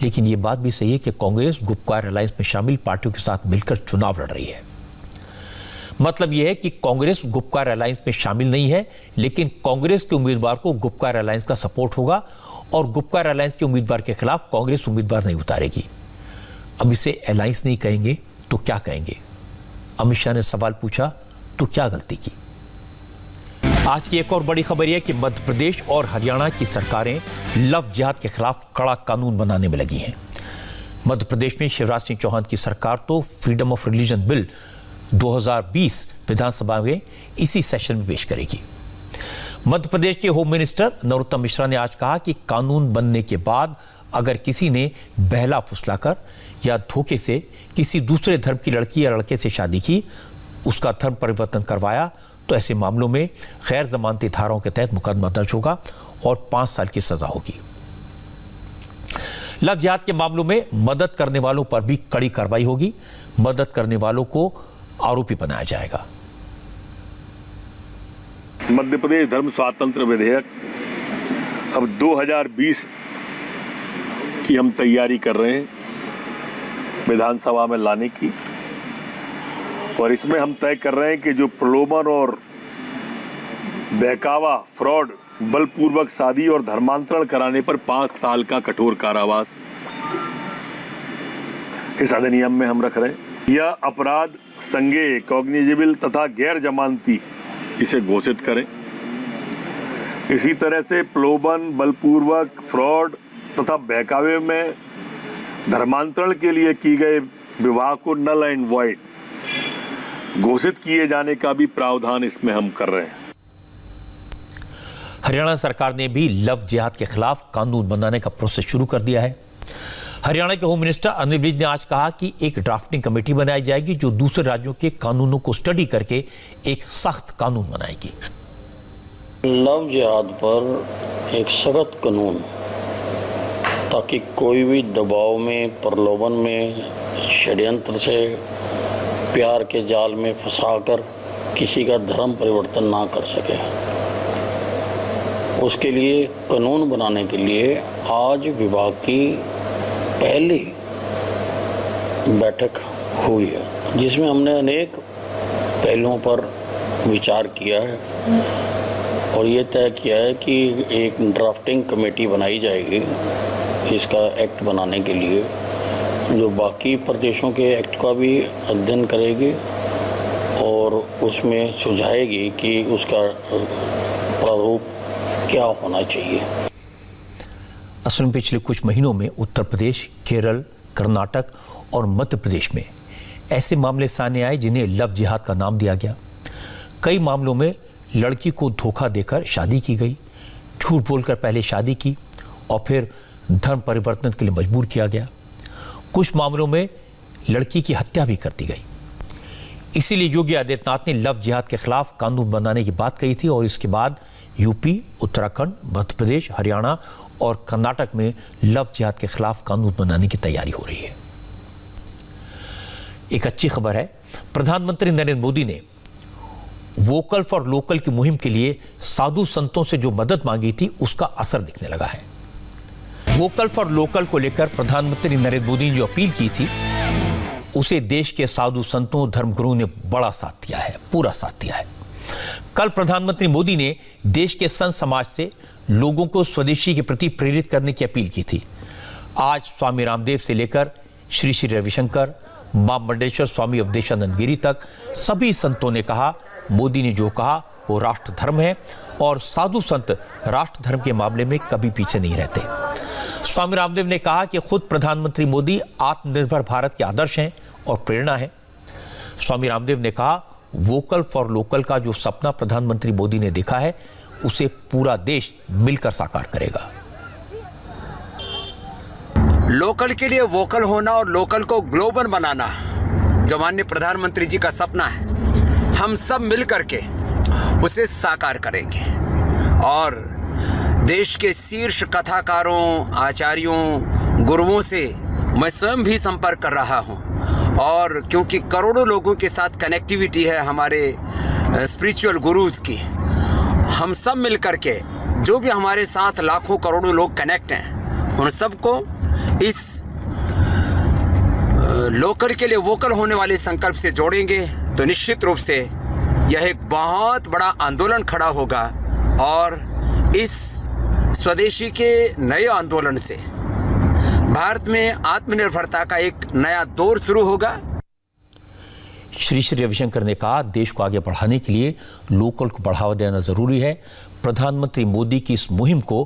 लेकिन ये बात भी सही है कि कांग्रेस गुपकार अलायंस में शामिल पार्टियों के साथ मिलकर चुनाव लड़ रही है। मतलब यह है कि कांग्रेस गुपकार अलायंस में शामिल नहीं है, लेकिन कांग्रेस के उम्मीदवार को गुपकार अलायंस का सपोर्ट होगा और गुपकार अलायंस के उम्मीदवार के खिलाफ कांग्रेस उम्मीदवार नहीं उतारेगी। अब इसे अलायंस नहीं कहेंगे तो क्या कहेंगे? अमित शाह ने सवाल पूछा तो क्या गलती की? आज की एक और बड़ी खबर यह कि मध्य प्रदेश और हरियाणा की सरकारें लव जिहाद के खिलाफ कड़ा कानून बनाने में लगी हैं। मध्य प्रदेश में शिवराज सिंह चौहान की सरकार तो फ्रीडम ऑफ रिलीजन बिल 2020 विधानसभा में इसी सेशन में पेश करेगी। मध्य प्रदेश के होम मिनिस्टर नरोत्तम मिश्रा ने आज कहा कि कानून बनने के बाद अगर किसी ने बहला फुसलाकर या धोखे से किसी दूसरे धर्म की लड़की या लड़के से शादी की, उसका धर्म परिवर्तन करवाया, तो ऐसे मामलों में गैर जमानती धाराओं के तहत मुकदमा दर्ज होगा और 5 साल की सजा होगी। लव जिहाद के मामलों में मदद करने वालों पर भी कड़ी कार्रवाई होगी। मदद करने वालों को आरोपी बनाया जाएगा। मध्य प्रदेश धर्म स्वातंत्र विधेयक अब 2020 की हम तैयारी कर रहे हैं विधानसभा में लाने की, और इसमें हम तय कर रहे हैं कि जो प्रलोभन और बहकावा, फ्रॉड, बलपूर्वक शादी और धर्मांतरण कराने पर 5 साल का कठोर कारावास इस अधिनियम में हम रख रहे हैं। यह अपराध संज्ञेय, कॉग्निजेबल तथा गैर जमानती इसे घोषित करें। इसी तरह से प्रलोभन, बलपूर्वक, फ्रॉड तथा बहकावे में धर्मांतरण के लिए किए गए विवाह को नल एंड वॉइड घोषित किए जाने का भी प्रावधान इसमें हम कर रहे हैं। हरियाणा सरकार ने भी लव जिहाद के खिलाफ कानून बनाने का प्रोसेस शुरू कर दिया है। हरियाणा के होम मिनिस्टर अनिल विज ने आज कहा कि एक ड्राफ्टिंग कमेटी बनाई जाएगी जो दूसरे राज्यों के कानूनों को स्टडी करके एक सख्त कानून बनाएगी। लव जिहाद पर एक सख्त कानून, ताकि कोई भी दबाव में, प्रलोभन में, षड्यंत्र से, प्यार के जाल में फंसाकर किसी का धर्म परिवर्तन ना कर सके। उसके लिए कानून बनाने के लिए आज विभाग की पहली बैठक हुई है, जिसमें हमने अनेक पहलुओं पर विचार किया है और ये तय किया है कि एक ड्राफ्टिंग कमेटी बनाई जाएगी इसका एक्ट बनाने के लिए, जो बाकी प्रदेशों के एक्ट का भी अध्ययन करेगी और उसमें सुझाएगी कि उसका प्रारूप क्या होना चाहिए। असल में पिछले कुछ महीनों में उत्तर प्रदेश, केरल, कर्नाटक और मध्य प्रदेश में ऐसे मामले सामने आए जिन्हें लव जिहाद का नाम दिया गया। कई मामलों में लड़की को धोखा देकर शादी की गई, झूठ बोलकर पहले शादी की और फिर धर्म परिवर्तन के लिए मजबूर किया गया। कुछ मामलों में लड़की की हत्या भी कर दी गई। इसीलिए योगी आदित्यनाथ ने लव जिहाद के खिलाफ कानून बनाने की बात कही थी और इसके बाद यूपी, उत्तराखंड, मध्य प्रदेश, हरियाणा और कर्नाटक में लव जिहाद के खिलाफ कानून बनाने की तैयारी हो रही है। एक अच्छी खबर है, प्रधानमंत्री नरेंद्र मोदी ने वोकल फॉर लोकल की मुहिम के लिए साधु संतों से जो मदद मांगी थी उसका असर दिखने लगा है। वोकल फॉर लोकल को लेकर प्रधानमंत्री नरेंद्र मोदी ने जो अपील की थी उसे देश के साधु संतों, धर्मगुरुओं ने बड़ा साथ दिया है, पूरा साथ दिया है। कल प्रधानमंत्री मोदी ने देश के संत समाज से लोगों को स्वदेशी के प्रति प्रेरित करने की अपील की थी। आज स्वामी रामदेव से लेकर श्री श्री रविशंकर, मां मंडेश्वर स्वामी अवधेशानंद गिरी तक सभी संतों ने कहा, मोदी ने जो कहा वो राष्ट्र धर्म है और साधु संत राष्ट्र धर्म के मामले में कभी पीछे नहीं रहते। स्वामी रामदेव ने कहा कि खुद प्रधानमंत्री मोदी आत्मनिर्भर भारत के आदर्श हैं और प्रेरणा है। स्वामी रामदेव ने कहा, वोकल फॉर लोकल का जो सपना प्रधानमंत्री मोदी ने देखा है उसे पूरा देश मिलकर साकार करेगा। लोकल के लिए वोकल होना और लोकल को ग्लोबल बनाना जो माननीय प्रधानमंत्री जी का सपना है, हम सब मिल करके उसे साकार करेंगे। और देश के शीर्ष कथाकारों, आचार्यों, गुरुओं से मैं स्वयं भी संपर्क कर रहा हूं और क्योंकि करोड़ों लोगों के साथ कनेक्टिविटी है हमारे स्पिरिचुअल गुरुज की, हम सब मिल करके जो भी हमारे साथ लाखों करोड़ों लोग कनेक्ट हैं उन सबको इस लोकल के लिए वोकल होने वाले संकल्प से जोड़ेंगे तो निश्चित रूप से यह एक बहुत बड़ा आंदोलन खड़ा होगा और इस स्वदेशी के नए आंदोलन से भारत में आत्मनिर्भरता का एक नया दौर शुरू होगा। श्री श्री रविशंकर ने कहा, देश को आगे बढ़ाने के लिए लोकल को बढ़ावा देना जरूरी है। प्रधानमंत्री मोदी की इस मुहिम को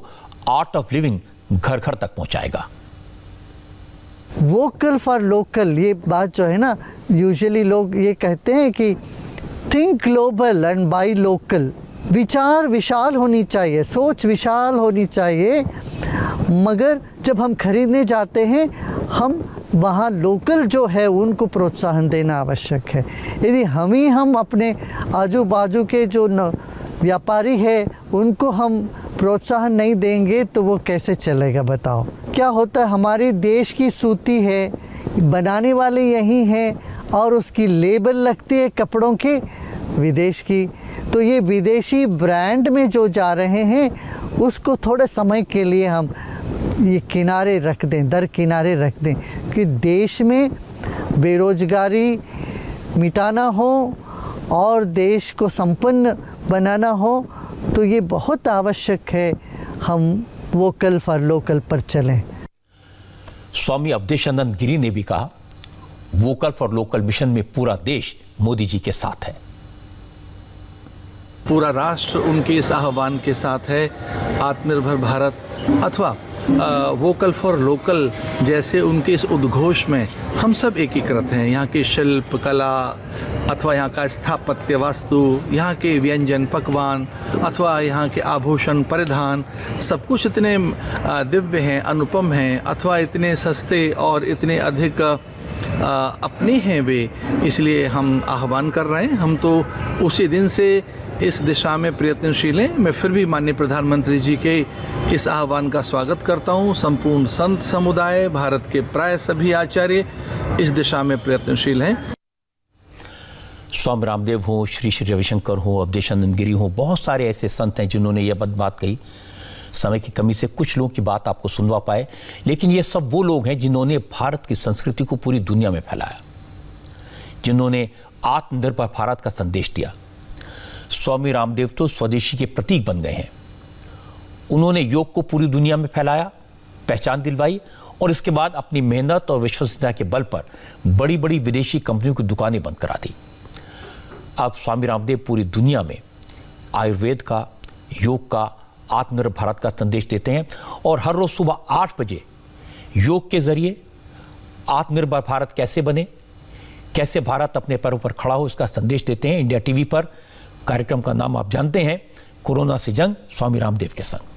आर्ट ऑफ लिविंग घर घर तक पहुंचाएगा। वोकल फॉर लोकल, ये बात जो है ना, यूजुअली लोग ये कहते हैं कि think global and by local. विचार विशाल होनी चाहिए, सोच विशाल होनी चाहिए, मगर जब हम खरीदने जाते हैं हम वहाँ लोकल जो है उनको प्रोत्साहन देना आवश्यक है। यदि हम अपने आजू बाजू के जो व्यापारी है उनको हम प्रोत्साहन नहीं देंगे तो वो कैसे चलेगा बताओ। क्या होता है, हमारे देश की सूती है, बनाने वाले यही हैं और उसकी लेबल लगती है कपड़ों के विदेश की, तो ये विदेशी ब्रांड में जो जा रहे हैं उसको थोड़े समय के लिए हम ये किनारे रख दें, दरकिनारे रख दें, कि देश में बेरोजगारी मिटाना हो और देश को संपन्न बनाना हो तो ये बहुत आवश्यक है हम वोकल फॉर लोकल पर चलें। स्वामी अवधेशानंद गिरी ने भी कहा, वोकल फॉर लोकल मिशन में पूरा देश मोदी जी के साथ है। पूरा राष्ट्र उनके इस आह्वान के साथ है। आत्मनिर्भर भारत अथवा वोकल फॉर लोकल जैसे उनके इस उद्घोष में हम सब एकीकृत हैं। यहाँ की शिल्प कला अथवा यहाँ का स्थापत्य वास्तु, यहाँ के व्यंजन पकवान अथवा यहाँ के आभूषण परिधान, सब कुछ इतने दिव्य हैं, अनुपम हैं अथवा इतने सस्ते और इतने अधिक अपने हैं वे, इसलिए हम आह्वान कर रहे हैं। हम तो उसी दिन से इस दिशा में प्रयत्नशील हैं। मैं फिर भी माननीय प्रधानमंत्री जी के इस आह्वान का स्वागत करता हूं। संपूर्ण संत समुदाय, भारत के प्राय सभी आचार्य इस दिशा में प्रयत्नशील हैं। स्वामी रामदेव हो, श्री श्री रविशंकर हो, अवधेशानंद गिरी हो, बहुत सारे ऐसे संत हैं जिन्होंने यह बात कही। समय की कमी से कुछ लोगों की बात आपको सुनवा पाए, लेकिन ये सब वो लोग हैं जिन्होंने भारत की संस्कृति को पूरी दुनिया में फैलाया, जिन्होंने आत्मनिर्भर भारत का संदेश दिया। स्वामी रामदेव तो स्वदेशी के प्रतीक बन गए हैं। उन्होंने योग को पूरी दुनिया में फैलाया, पहचान दिलवाई और इसके बाद अपनी मेहनत और विश्वसनीयता के बल पर बड़ी बड़ी विदेशी कंपनियों की दुकानें बंद करा दी। अब स्वामी रामदेव पूरी दुनिया में आयुर्वेद का, योग का, आत्मनिर्भर भारत का संदेश देते हैं और हर रोज सुबह 8 बजे योग के जरिए आत्मनिर्भर भारत कैसे बने, कैसे भारत अपने पैरों पर खड़ा हो, इसका संदेश देते हैं। इंडिया टीवी पर कार्यक्रम का नाम आप जानते हैं, कोरोना से जंग, स्वामी रामदेव के संग।